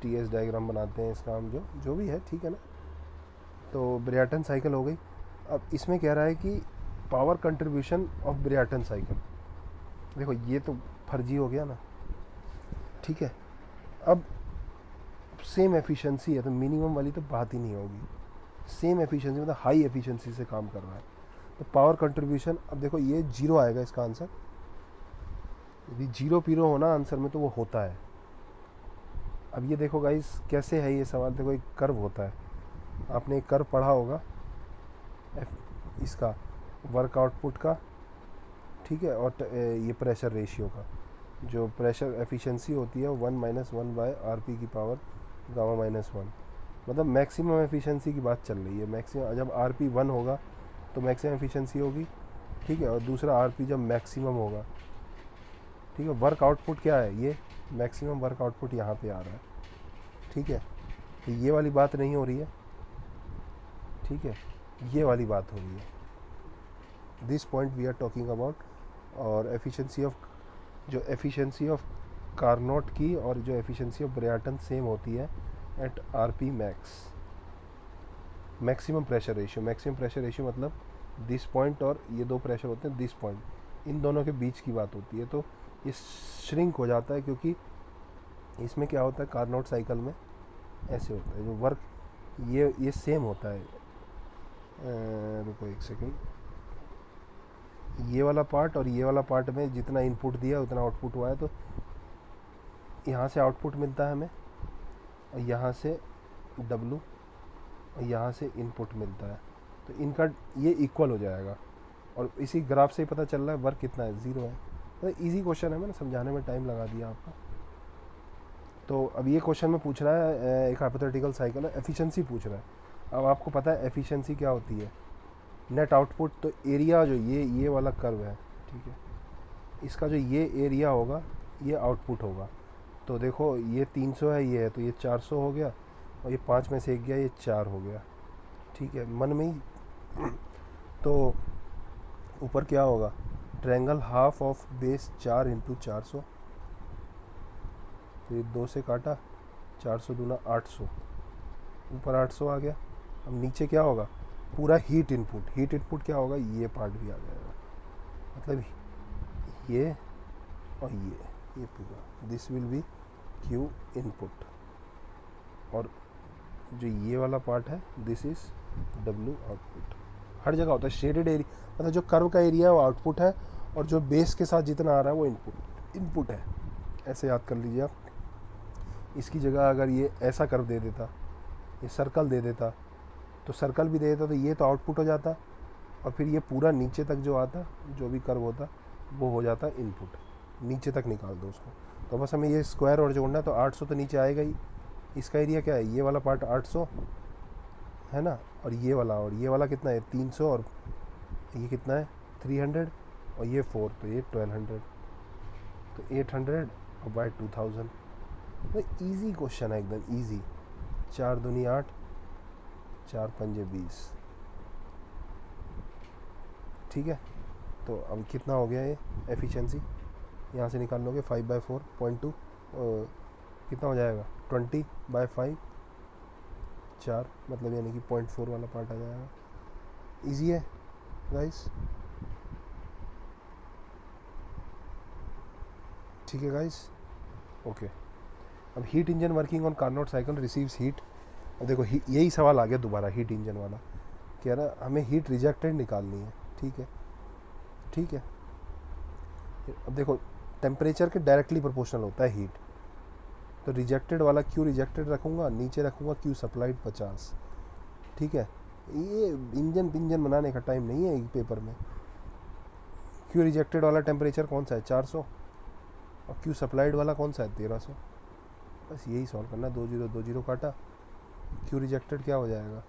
TS डायग्राम बनाते हैं इसका हम, जो भी है, ठीक है ना। तो ब्रेटन साइकिल हो गई। अब इसमें कह रहा है कि power contribution of Brayton cycle, देखो ये तो फर्जी हो गया ना। ठीक है, अब सेम एफिशिएंसी है तो मिनिमम वाली तो बात ही नहीं होगी। सेम एफिशिएंसी मतलब हाई एफिशिएंसी से काम कर रहा है, तो पावर कंट्रीब्यूशन, अब देखो ये 0 आएगा इसका आंसर। यदि 0 पीरो होना आंसर में तो वो होता है। अब ये देखो गाइस कैसे है ये सवाल, देखो एक कर्व होता है, आपने एक कर्व पढ़ा होगा इसका वर्क आउटपुट का। ठीक है, और ये प्रेशर रेशियो का, जो प्रेशर एफिशिएंसी होती है 1 - 1/RP की पावर गामा-1, मतलब मैक्सिमम एफिशिएंसी की बात चल रही है। मैक्सिमम जब RP 1 होगा तो मैक्सिमम एफिशिएंसी होगी। ठीक है, और दूसरा RP जब मैक्सिमम होगा। ठीक है, वर्क आउटपुट क्या है, ये मैक्सिमम वर्क आउटपुट यहाँ पे आ रहा है। ठीक है, तो ये वाली बात नहीं हो रही है। ठीक है, ये वाली बात हो रही है, this point we are talking about. और एफिशिएंसी ऑफ, जो एफिशिएंसी ऑफ कार्नोट की और जो एफिशिएंसी ऑफ ब्रेटन सेम होती है at RP max. Maximum pressure ratio, maximum pressure ratio मतलब दिस पॉइंट, और ये दो प्रेशर होते हैं दिस पॉइंट, इन दोनों के बीच की बात होती है। तो ये श्रिंक हो जाता है, क्योंकि इसमें क्या होता है कार्नोट साइकिल में ऐसे होता है, जो वर्क ये सेम होता है। रुको एक सेकेंड, ये वाला पार्ट और ये वाला पार्ट में जितना इनपुट दिया उतना आउटपुट हुआ है, तो यहाँ से आउटपुट मिलता है हमें, और यहाँ से W, और यहाँ से इनपुट मिलता है, तो इनका ये इक्वल हो जाएगा। और इसी ग्राफ से ही पता चल रहा है वर्क कितना है, 0 है। तो इजी क्वेश्चन है, मैंने समझाने में टाइम लगा दिया आपका। तो अब ये क्वेश्चन में पूछ रहा है, एक हाइपोथेटिकल साइकिल है, एफिशिएंसी पूछ रहा है। अब आपको पता है एफिशिएंसी क्या होती है, नेट आउटपुट, तो एरिया जो ये वाला कर्व है, ठीक है, इसका जो ये एरिया होगा ये आउटपुट होगा। तो देखो ये 300 है, ये है, तो ये 400 हो गया, और ये 5 में से 1 गया, ये 4 हो गया। ठीक है, मन में ही। तो ऊपर क्या होगा, ट्रायंगल हाफ ऑफ बेस 4 × 400, तो ये 2 से काटा, 400 दूना 800, ऊपर 800 आ गया। अब नीचे क्या होगा, पूरा हीट इनपुट, हीट इनपुट क्या होगा, ये पार्ट भी आ जाएगा, मतलब ये और ये पूरा, this will be Q input, और जो ये वाला पार्ट है दिस इज W आउटपुट। हर जगह होता है शेडेड एरिया, मतलब जो कर्व का एरिया है वो आउटपुट है, और जो बेस के साथ जितना आ रहा है वो इनपुट है। ऐसे याद कर लीजिए आप। इसकी जगह अगर ये ऐसा कर्व दे देता, ये सर्कल दे देता, तो सर्कल भी दे देता, तो ये तो आउटपुट हो जाता, और फिर ये पूरा नीचे तक जो आता, जो भी कर्व होता वो हो जाता इनपुट। नीचे तक निकाल दो उसको, तो बस हमें ये स्क्वायर और जोड़ना है, तो 800 तो नीचे आएगा ही। इसका एरिया क्या है, ये वाला पार्ट 800 है ना, और ये वाला कितना है 300, और ये कितना है 300, और ये 4, तो ये 1200, तो 800 और बाय 2000। तो ईजी क्वेश्चन है, एकदम ईजी। 4 दूनी 8, 4 पंजे 20। ठीक है, तो अब कितना हो गया ये एफिशिएंसी, यहाँ से निकाल लोगे 5/4.2, कितना हो जाएगा 20/5, 4, मतलब यानी कि 0.4 वाला पार्ट आ जाएगा। ईजी है गाइस, ठीक है गाइस, ओके। अब heat engine working on Carnot cycle receives heat. अब देखो यही सवाल आ गया दोबारा, हीट इंजन वाला कह रहा हमें हीट रिजेक्टेड निकालनी है, ठीक है ठीक है। अब देखो टेम्परेचर के डायरेक्टली प्रोपोर्शनल होता है हीट, तो रिजेक्टेड वाला क्यू रिजेक्टेड रखूँगा, नीचे रखूँगा क्यू सप्लाइड 50, ठीक है। ये इंजन पिंजन बनाने का टाइम नहीं है पेपर में। क्यू रिजेक्टेड वाला टेम्परेचर कौन सा है 400, और क्यू सप्लाइड वाला कौन सा है 1300। बस यही सॉल्व करना, 2 0 2 0 काटा, क्यू रिजेक्टेड क्या हो जाएगा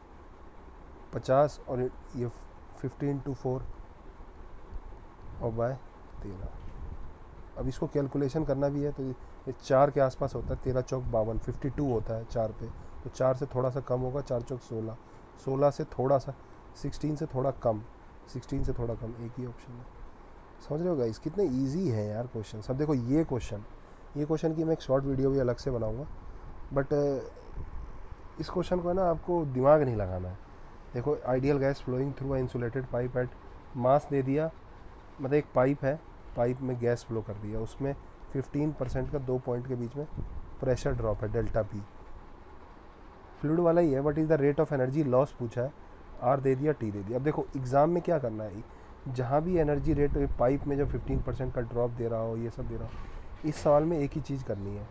50, और ये 15/4 और बाय 13। अब इसको कैलकुलेशन करना भी है तो ये 4 के आसपास होता है, 13 चौक 52, 52 होता है 4 पे, तो 4 से थोड़ा सा कम होगा, 4 चौक 16, 16 से थोड़ा सा 16 से थोड़ा कम, 16 से थोड़ा कम, एक ही ऑप्शन है। समझ रहे हो गाइस कितने इजी है यार क्वेश्चन। अब देखो ये क्वेश्चन की मैं एक शॉर्ट वीडियो भी अलग से बनाऊंगा, बट इस क्वेश्चन को ना आपको दिमाग नहीं लगाना है। देखो ideal gas flowing through a insulated pipe at mass दे दिया, मतलब एक पाइप है, पाइप में गैस फ्लो कर दिया, उसमें 15% का 2 पॉइंट के बीच में प्रेशर ड्रॉप है डेल्टा पी। फ्लूइड वाला ही है, but is the rate of energy loss पूछा है, आर दे दिया, टी दे दिया। अब देखो एग्जाम में क्या करना है, जहाँ भी एनर्जी रेट पाइप में जब 15% का ड्रॉप दे रहा हो, ये सब दे रहा हो, इस सवाल में एक ही चीज़ करनी है,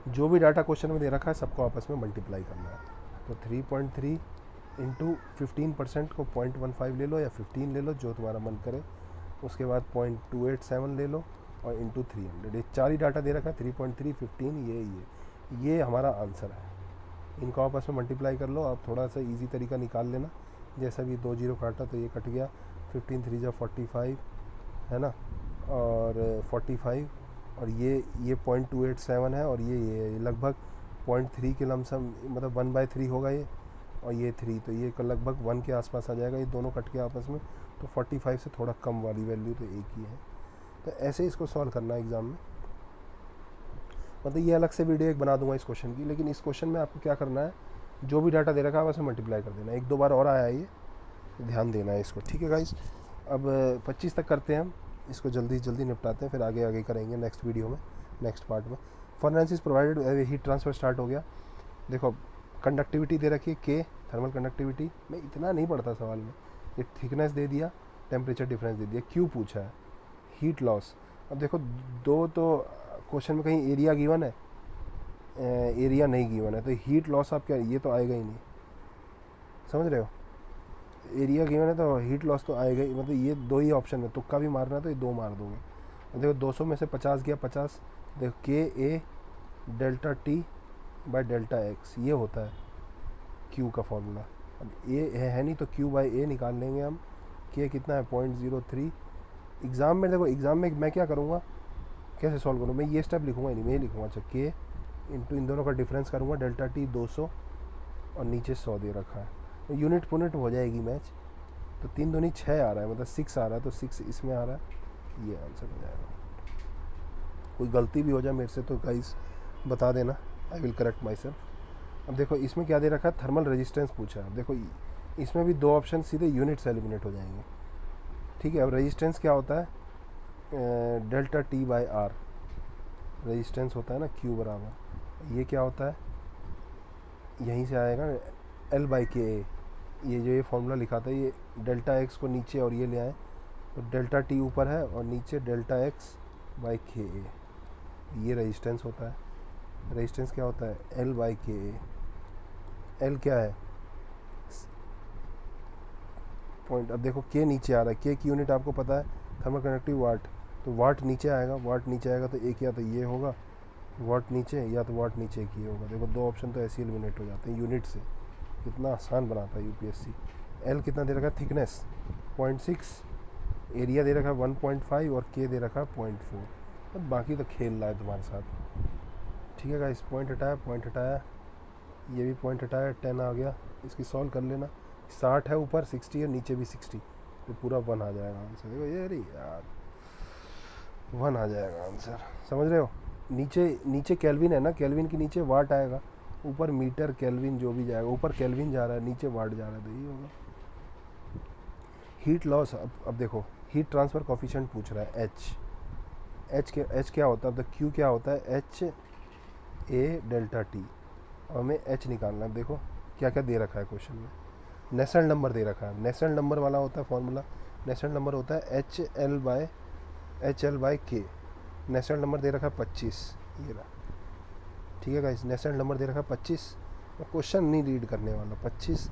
जो भी डाटा क्वेश्चन में दे रखा है सबको आपस में मल्टीप्लाई करना है। तो 3.3 इंटू 15% को 0.15 ले लो या 15 ले लो, जो तुम्हारा मन करे, उसके बाद 0.287 ले लो और इंटू 300। ये 4 ही डाटा दे रखा है, 3.3, 15, ये हमारा आंसर है। इनको आपस में मल्टीप्लाई कर लो। आप थोड़ा सा इजी तरीका निकाल लेना, जैसा भी 2 0 काटा तो ये कट गया, 15 3 45 है ना, और 45, और ये 0.287 है, और ये लगभग 0.3 के लमसम, मतलब 1/3 होगा ये, और ये 3, तो ये लगभग 1 के आसपास आ जाएगा। ये दोनों कट के आपस में, तो 45 से थोड़ा कम वाली वैल्यू तो एक ही है। तो ऐसे इसको सॉल्व करना है एग्ज़ाम में। मतलब ये अलग से वीडियो एक बना दूंगा इस क्वेश्चन की, लेकिन इस क्वेश्चन में आपको क्या करना है, जो भी डाटा दे रखा है बस मल्टीप्लाई कर देना। 1-2 बार और आया है ये, तो ध्यान देना है इसको, ठीक है गाइस। अब 25 तक करते हैं हम, इसको जल्दी जल्दी निपटाते हैं, फिर आगे आगे करेंगे नेक्स्ट वीडियो में, नेक्स्ट पार्ट में। Furnace is provided, heat transfer start हो गया। देखो कंडक्टिविटी दे रखी है के, थर्मल कंडक्टिविटी में इतना नहीं पड़ता सवाल में, ये थिकनेस दे दिया, टेम्परेचर डिफरेंस दे दिया, क्यू पूछा है, हीट लॉस। अब देखो दो तो क्वेश्चन में कहीं एरिया गिवन है, एरिया नहीं गिवन है, तो हीट लॉस आप क्या, ये तो आएगा ही नहीं, समझ रहे हो। एरिया गिवन है तो हीट लॉस तो आएगा ही, मतलब ये 2 ही ऑप्शन है, तुक्का भी मारना है तो ये 2 मार दोगे। देखो 200 में से 50 गया 50, देखो k A delta T by delta x, ये होता है क्यू का फॉर्मूला। अब ए है नहीं तो क्यू बाय ए निकाल लेंगे हम, के कितना है 0.03। एग्ज़ाम में देखो, एग्ज़ाम में मैं क्या करूँगा, कैसे सॉल्व करूँ, मैं ये स्टेप लिखूँगा नहीं, मैं ये लिखूँगा, अच्छा के इंटू इन दोनों का डिफरेंस करूँगा, डेल्टा टी 200 और नीचे 100 दे रखा है, तो यूनिट पुनिट हो जाएगी मैच। तो 3 दूनी 6 आ रहा है, मतलब 6 आ रहा है, तो 6 इसमें आ रहा है, ये आंसर हो जाएगा। कोई गलती भी हो जाए मेरे से तो गाइस बता देना, I will correct my self. अब देखो इसमें क्या दे रखा है, थर्मल रेजिस्टेंस पूछा है। देखो इसमें भी 2 ऑप्शन सीधे यूनिट से एलिमिनेट हो जाएंगे, ठीक है। अब रेजिस्टेंस क्या होता है, delta T by R, resistance होता है ना क्यू बराबर, ये क्या होता है, यहीं से आएगा एल बाई के ए, ये जो ये फॉर्मूला लिखा था, ये डेल्टा एक्स को नीचे और ये ले आए, तो डेल्टा टी ऊपर है और नीचे डेल्टा एक्स बाई के ए, ये रेजिस्टेंस होता है। रेजिस्टेंस क्या होता है, एल बाई के ए, एल क्या है पॉइंट। अब देखो के नीचे आ रहा है, के की यूनिट आपको पता है थर्मल कंडक्टिव वाट, तो वाट नीचे आएगा, वाट नीचे आएगा तो एक या तो ये होगा वाट नीचे, या तो वाट नीचे एक ही होगा। देखो 2 ऑप्शन तो ऐसे ही एलिमिनेट हो जाते हैं यूनिट से, कितना आसान बनाता है यूपीएससी। एल कितना दे रखा है, थिकनेस 0.6, एरिया दे रखा है 1.5 और के दे रखा है 0.4। अब बाकी तो खेल रहा है तुम्हारे साथ, ठीक है गाइस। पॉइंट हटाया, पॉइंट हटाया, ये भी पॉइंट हटाया, 10 आ गया, इसकी सॉल्व कर लेना। 60 है ऊपर, 60 है नीचे भी 60, तो पूरा 1 आ जाएगा आंसर। देखो ये, अरे यार 1 आ जाएगा आंसर, समझ रहे हो। नीचे नीचे केल्विन है ना, केल्विन के नीचे वाट आएगा, ऊपर मीटर केल्विन जो भी जाएगा, ऊपर केल्विन जा रहा है नीचे वाट जा रहा है, तो यही होगा। हीट लॉस, अब देखो हीट ट्रांसफ़र कॉफिशिएंट पूछ रहा है एच क्या होता है, तो क्यू क्या होता है, एच ए डेल्टा टी। और हमें एच निकालना है। देखो क्या क्या दे रखा है क्वेश्चन में, नेसेल नंबर दे रखा है। नेसेल नंबर वाला होता है फॉर्मूला, नेसेल नंबर होता है एच एल बाय के। नेसेल नंबर दे रखा है 25, ये रहा, ठीक है गाइस, नेसेल नंबर दे रखा है 25। मैं क्वेश्चन नहीं रीड करने वाला, 25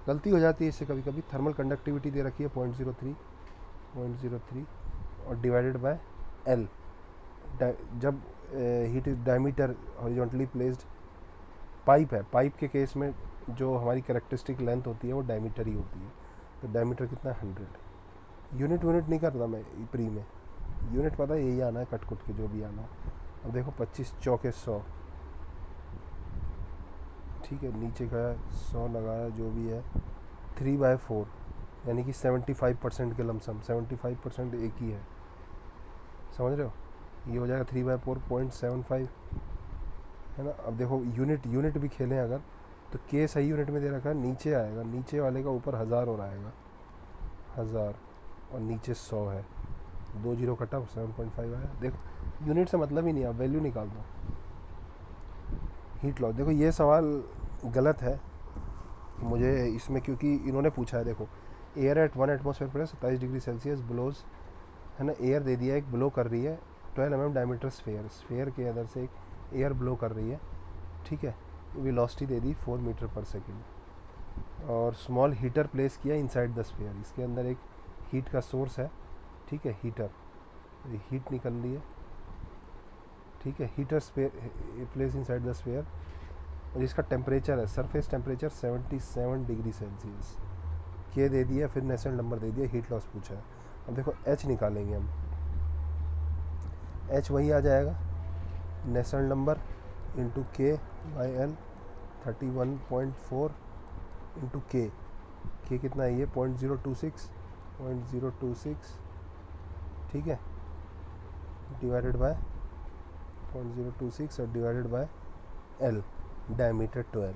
गलती हो जाती है इससे कभी कभी। थर्मल कंडक्टिविटी दे रखी है 0.03 और डिवाइडेड बाय एल। जब heat is diameter horizontally placed pipe है, पाइप के केस में जो हमारी कैरेक्टरिस्टिक लेंथ होती है वो डायमीटर ही होती है, तो डायमीटर कितना है 100। यूनिट नहीं करता मैं प्री में, यूनिट पता है यही आना है, कट के जो भी आना है। अब देखो 25 चौके 100, ठीक है, नीचे का 100 लगाया जो भी है, 3/4 यानी कि 75% के लमसम, 75% एक ही है, समझ रहे हो, ये हो जाएगा 3/4 0.75, है ना। अब देखो यूनिट भी खेलें अगर, तो के सही यूनिट में दे रखा है, नीचे आएगा, नीचे वाले का ऊपर 1000 और आएगा, 1000 और नीचे 100 है, 2 जीरो कटा 7.5 आया। देखो यूनिट से मतलब ही नहीं, आप वैल्यू निकाल दो। हीट लॉस, देखो ये सवाल गलत है मुझे इसमें, क्योंकि इन्होंने पूछा है, देखो एयर एट 1 एटमॉस्फेयर पर 27 डिग्री सेल्सियस ब्लोज, है ना, एयर दे दिया, एक ब्लो कर रही है 12 mm डायमीटर स्फेयर के अंदर से एक एयर ब्लो कर रही है, ठीक है, वेलोसिटी दे दी 4 मीटर पर सेकेंड, और स्मॉल हीटर प्लेस किया इनसाइड द स्फेयर, इसके अंदर एक हीट का सोर्स है, ठीक है, हीटर, हीट निकल रही है, ठीक है, heater place inside the sphere, और इसका टेम्परेचर है, सरफेस टेम्परेचर 77 डिग्री सेल्सियस, के दे दिया, फिर नेसेल नंबर दे दिया, हीट लॉस पूछा है। अब देखो एच निकालेंगे हम, एच वही आ जाएगा, नेसेल नंबर इंटू के बाई एल, 31.4 इंटू के कितना है ये 0.026, ठीक है, डिवाइडेड बाय 0.026 और डिवाइडेड बाय एल, डायमीटर 12।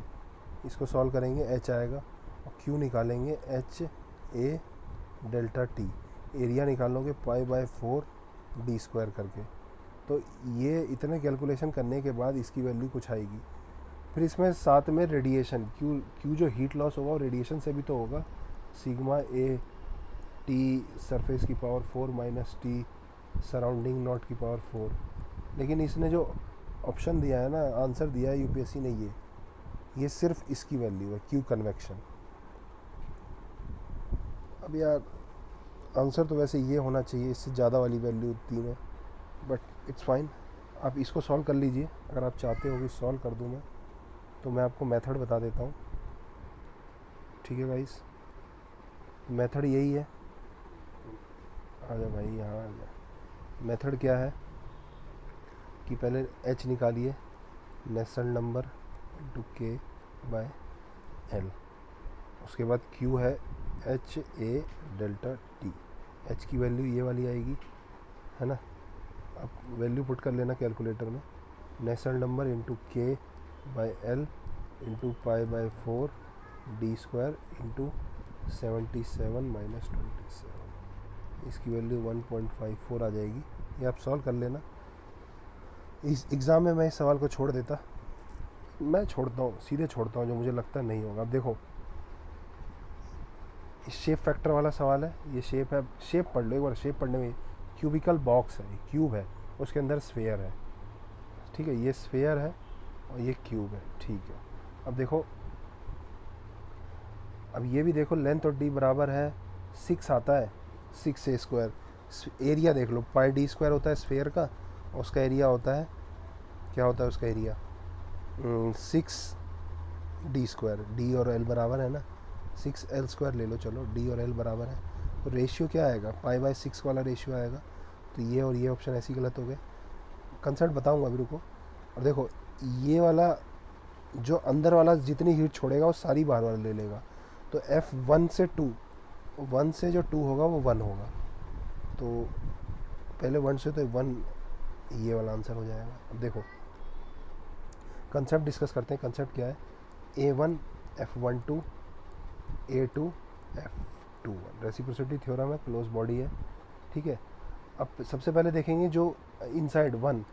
इसको सॉल्व करेंगे, एच आएगा, और क्यू निकालेंगे H A delta T, area निकालोगे π/4 d² करके। तो ये इतने कैलकुलेशन करने के बाद इसकी वैल्यू कुछ आएगी। फिर इसमें साथ में रेडिएशन, क्यू जो हीट लॉस होगा वो रेडिएशन से भी तो होगा, सिग्मा ए टी सरफेस की power 4 minus T surrounding not की पावर 4। लेकिन इसने जो ऑप्शन दिया है ना, आंसर दिया है यूपीएससी ने, ये सिर्फ इसकी वैल्यू है, क्यू कन्वेक्शन। अब यार आंसर तो वैसे ये होना चाहिए, इससे ज़्यादा वाली वैल्यू 3 है, बट इट्स फाइन। आप इसको सॉल्व कर लीजिए, अगर आप चाहते हो कि सॉल्व कर दूँ मैं, तो मैं आपको मेथड बता देता हूँ, ठीक है गाइस, मेथड यही है, आ जा भाई यहाँ आ जा। मेथड क्या है कि पहले एच निकालिए, नेसेल number into k by L, उसके बाद क्यू है H A delta T, H की वैल्यू ये वाली आएगी, है ना, अब वैल्यू पुट कर लेना कैलकुलेटर में, Nusselt number into k by L into π/4 d² इंटू 77 माइनस 27, इसकी वैल्यू 1.54 आ जाएगी। ये आप सॉल्व कर लेना। इस एग्ज़ाम में मैं इस सवाल को छोड़ देता, मैं छोड़ता हूँ, सीधे छोड़ता हूँ, जो मुझे लगता है नहीं होगा। अब देखो शेप फैक्टर वाला सवाल है, ये शेप है, शेप पढ़ लो एक बार, शेप पढ़ने में क्यूबिकल बॉक्स है, क्यूब है, उसके अंदर स्फेयर है, ठीक है, ये स्फेयर है और ये क्यूब है, ठीक है। अब देखो, अब ये भी देखो, लेंथ और डी बराबर है 6 आता है, 6a², एरिया देख लो, πd² होता है स्फेयर का, और उसका एरिया होता है, क्या होता है उसका एरिया, 6d², डी और एल बराबर है ना, 6l² ले लो, चलो डी और एल बराबर है, तो रेशियो क्या आएगा, π/6 वाला रेशियो आएगा, तो ये और ये ऑप्शन ऐसे ही गलत हो गए। कंसेप्ट बताऊंगा अभी, रुको। और देखो ये वाला जो अंदर वाला जितनी हीट छोड़ेगा वो सारी बाहर वाला ले लेगा, तो F1 से 2, 1 से जो 2 होगा वो 1 होगा, तो पहले 1 से तो 1 ये वाला आंसर हो जाएगा। अब देखो कंसेप्ट डिस्कस करते हैं। कंसेप्ट क्या है, A1 F12 A2 F21 reciprocity theorem है, क्लोज बॉडी है, ठीक है। अब सबसे पहले देखेंगे जो इनसाइड 1,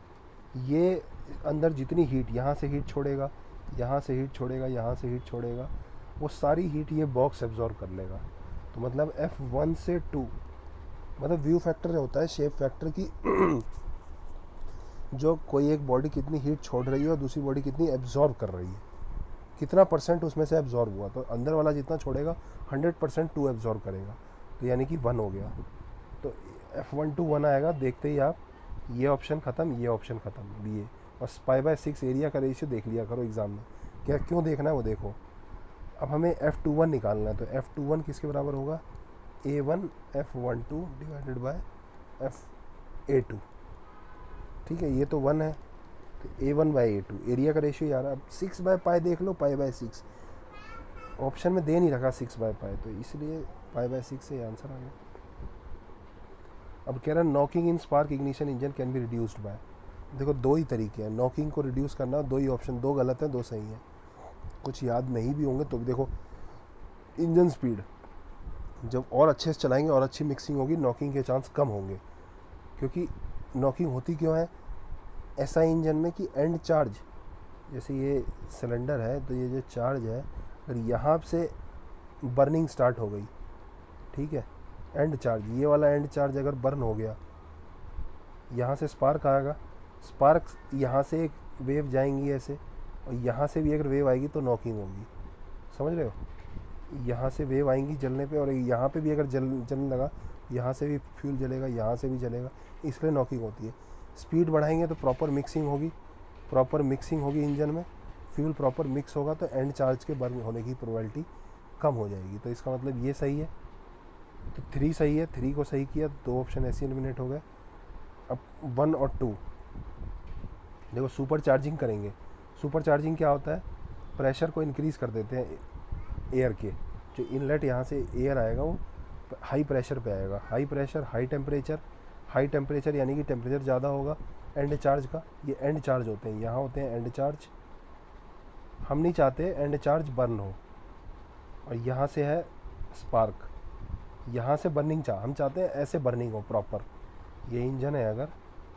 ये अंदर जितनी हीट, यहाँ से हीट छोड़ेगा, यहाँ से हीट छोड़ेगा, यहाँ से हीट छोड़ेगा, वो सारी हीट ये बॉक्स एब्जॉर्ब कर लेगा। तो मतलब F1 से 2, मतलब व्यू फैक्टर होता है शेप फैक्टर की जो कोई एक बॉडी कितनी हीट छोड़ रही है और दूसरी बॉडी कितनी एब्जॉर्ब कर रही है, कितना परसेंट उसमें से एब्जॉर्ब हुआ। तो अंदर वाला जितना छोड़ेगा 100% 2 एब्जॉर्ब करेगा, तो यानी कि 1 हो गया। तो F1 आएगा, देखते ही आप ये ऑप्शन ख़त्म, ये ऑप्शन ख़त्म, बी ए। और पाई/6 एरिया का रेशियो देख लिया करो एग्ज़ाम में, क्या क्यों देखना है वो देखो। अब हमें F21 निकालना है, तो F21 किसके बराबर होगा, A1 F12 divided by FA2, ठीक है। ये तो 1 है, तो A1/A2 एरिया का रेशियो यार। अब 6/पाई देख लो, पाई/6 ऑप्शन में दे नहीं रखा 6/पाई, तो इसलिए पाई/6 से आंसर आ गया। अब कह रहा है knocking in spark ignition engine can be reduced by. देखो दो ही तरीके हैं नॉकिंग को रिड्यूस करना, दो ही ऑप्शन, दो गलत हैं दो सही हैं। कुछ याद नहीं भी होंगे तो भी देखो, इंजन स्पीड जब और अच्छे से चलाएंगे और अच्छी मिक्सिंग होगी, नॉकिंग के चांस कम होंगे। क्योंकि नॉकिंग होती क्यों है ऐसा इंजन में कि एंड चार्ज, जैसे ये सिलेंडर है तो ये जो चार्ज है अगर यहाँ से बर्निंग स्टार्ट हो गई, ठीक है, एंड चार्ज, ये वाला एंड चार्ज अगर बर्न हो गया, यहाँ से स्पार्क आएगा, स्पार्क यहाँ से एक वेव जाएंगी ऐसे, और यहाँ से भी अगर वेव आएगी तो नॉकिंग होगी, समझ रहे हो। यहाँ से वेव आएंगी जलने पे, और यहाँ पे भी अगर जलने लगा, यहाँ से भी फ्यूल जलेगा, यहाँ से भी जलेगा, इसलिए नॉकिंग होती है। स्पीड बढ़ाएंगे तो प्रॉपर मिक्सिंग होगी, प्रॉपर मिक्सिंग होगी इंजन में, फ्यूल प्रॉपर मिक्स होगा तो एंड चार्ज के बर्न होने की प्रोबेबिलिटी कम हो जाएगी। तो इसका मतलब ये सही है, तो 3 सही है, 3 को सही किया, 2 ऑप्शन ऐसे एलिमिनेट हो गए। अब 1 और 2 देखो, सुपर चार्जिंग करेंगे। सुपर चार्जिंग क्या होता है, प्रेशर को इंक्रीज़ कर देते हैं एयर के, जो इनलेट यहाँ से एयर आएगा वो हाई प्रेशर पे आएगा, high pressure high temperature, high temperature यानी कि टेम्परेचर ज़्यादा होगा एंड चार्ज का, ये एंड चार्ज होते हैं, यहाँ होते हैं एंड चार्ज। हम नहीं चाहते एंड चार्ज बर्न हो, और यहाँ से है स्पार्क, यहाँ से बर्निंग हम चाहते हैं ऐसे बर्निंग हो प्रॉपर। ये इंजन है, अगर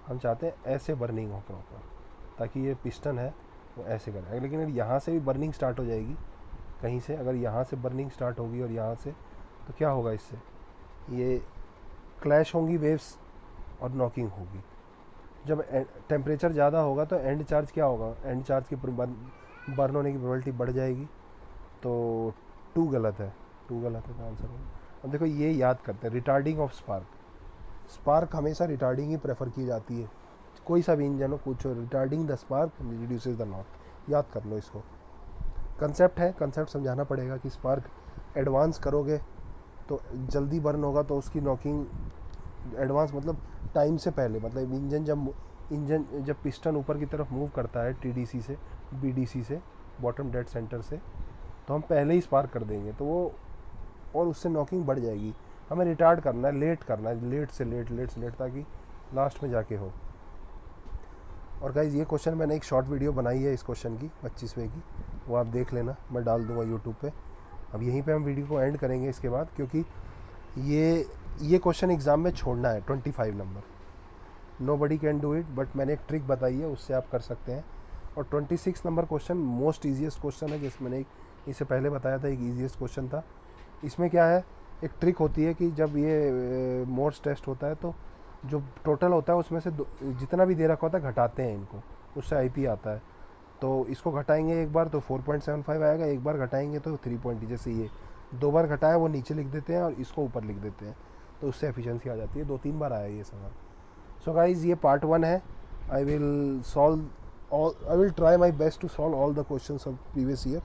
हम चाहते हैं ऐसे बर्निंग हो प्रॉपर, ताकि ये पिस्टन है वो ऐसे करे। लेकिन अगर यहाँ से भी बर्निंग स्टार्ट हो जाएगी कहीं से, अगर यहाँ से बर्निंग स्टार्ट होगी और यहाँ से, तो क्या होगा इससे, ये क्लैश होंगी वेव्स और नॉकिंग होगी। जब टेम्परेचर ज़्यादा होगा तो एंड चार्ज क्या होगा, एंड चार्ज की बर्न होने की प्रोबेबिलिटी बढ़ जाएगी। तो 2 गलत है, 2 गलत है तो आंसर होगा। अब देखो ये याद करते हैं, रिटार्डिंग ऑफ स्पार्क, स्पार्क हमेशा रिटार्डिंग ही प्रेफर की जाती है, कोई सा भी इंजन हो कुछ हो, retarding the spark reduces the knock, याद कर लो इसको। कंसेप्ट है, कंसेप्ट समझाना पड़ेगा कि स्पार्क एडवांस करोगे तो जल्दी बर्न होगा, तो उसकी नॉकिंग एडवांस मतलब टाइम से पहले, मतलब इंजन जब पिस्टन ऊपर की तरफ मूव करता है टीडीसी से, बीडीसी से, बॉटम डेड सेंटर से, तो हम पहले ही स्पार्क कर देंगे तो वो, और उससे नॉकिंग बढ़ जाएगी। हमें रिटार्ड करना है, लेट करना है, लेट से लेट, लेट से लेट, ताकि लास्ट में जाके हो। और गाइज़ ये क्वेश्चन मैंने एक शॉर्ट वीडियो बनाई है इस क्वेश्चन की 25वें की, वो आप देख लेना, मैं डाल दूंगा यूट्यूब पे। अब यहीं पे हम वीडियो को एंड करेंगे इसके बाद, क्योंकि ये क्वेश्चन एग्ज़ाम में छोड़ना है 25 number, nobody can do it, but मैंने एक ट्रिक बताई है उससे आप कर सकते हैं। और 26 number question most easiest question है, जैसे मैंने इससे पहले बताया था एक ईजीएस्ट क्वेश्चन था। इसमें क्या है, एक ट्रिक होती है कि जब ये मोड्स टेस्ट होता है तो जो टोटल होता है उसमें से जितना भी दे रखा होता है घटाते हैं इनको, उससे आईपी आता है। तो इसको घटाएंगे एक बार तो 4.75 आएगा, एक बार घटाएंगे तो 3 पॉइंट, जैसे ये 2 बार घटाया वो नीचे लिख देते हैं और इसको ऊपर लिख देते हैं, तो उससे एफिशिएंसी आ जाती है। 2-3 बार आया ये सवाल। सो गाइज ये पार्ट 1 है। I will solve all, I will try my best to solve all the question of previous year,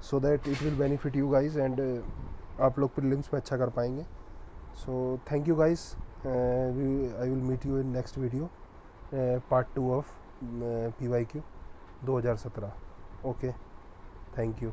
so that it will benefit you guys, and आप लोग प्रीलिम्स में अच्छा कर पाएंगे। So thank you guys, I will meet you in next video, part 2 of PYQ 2017। Okay, thank you.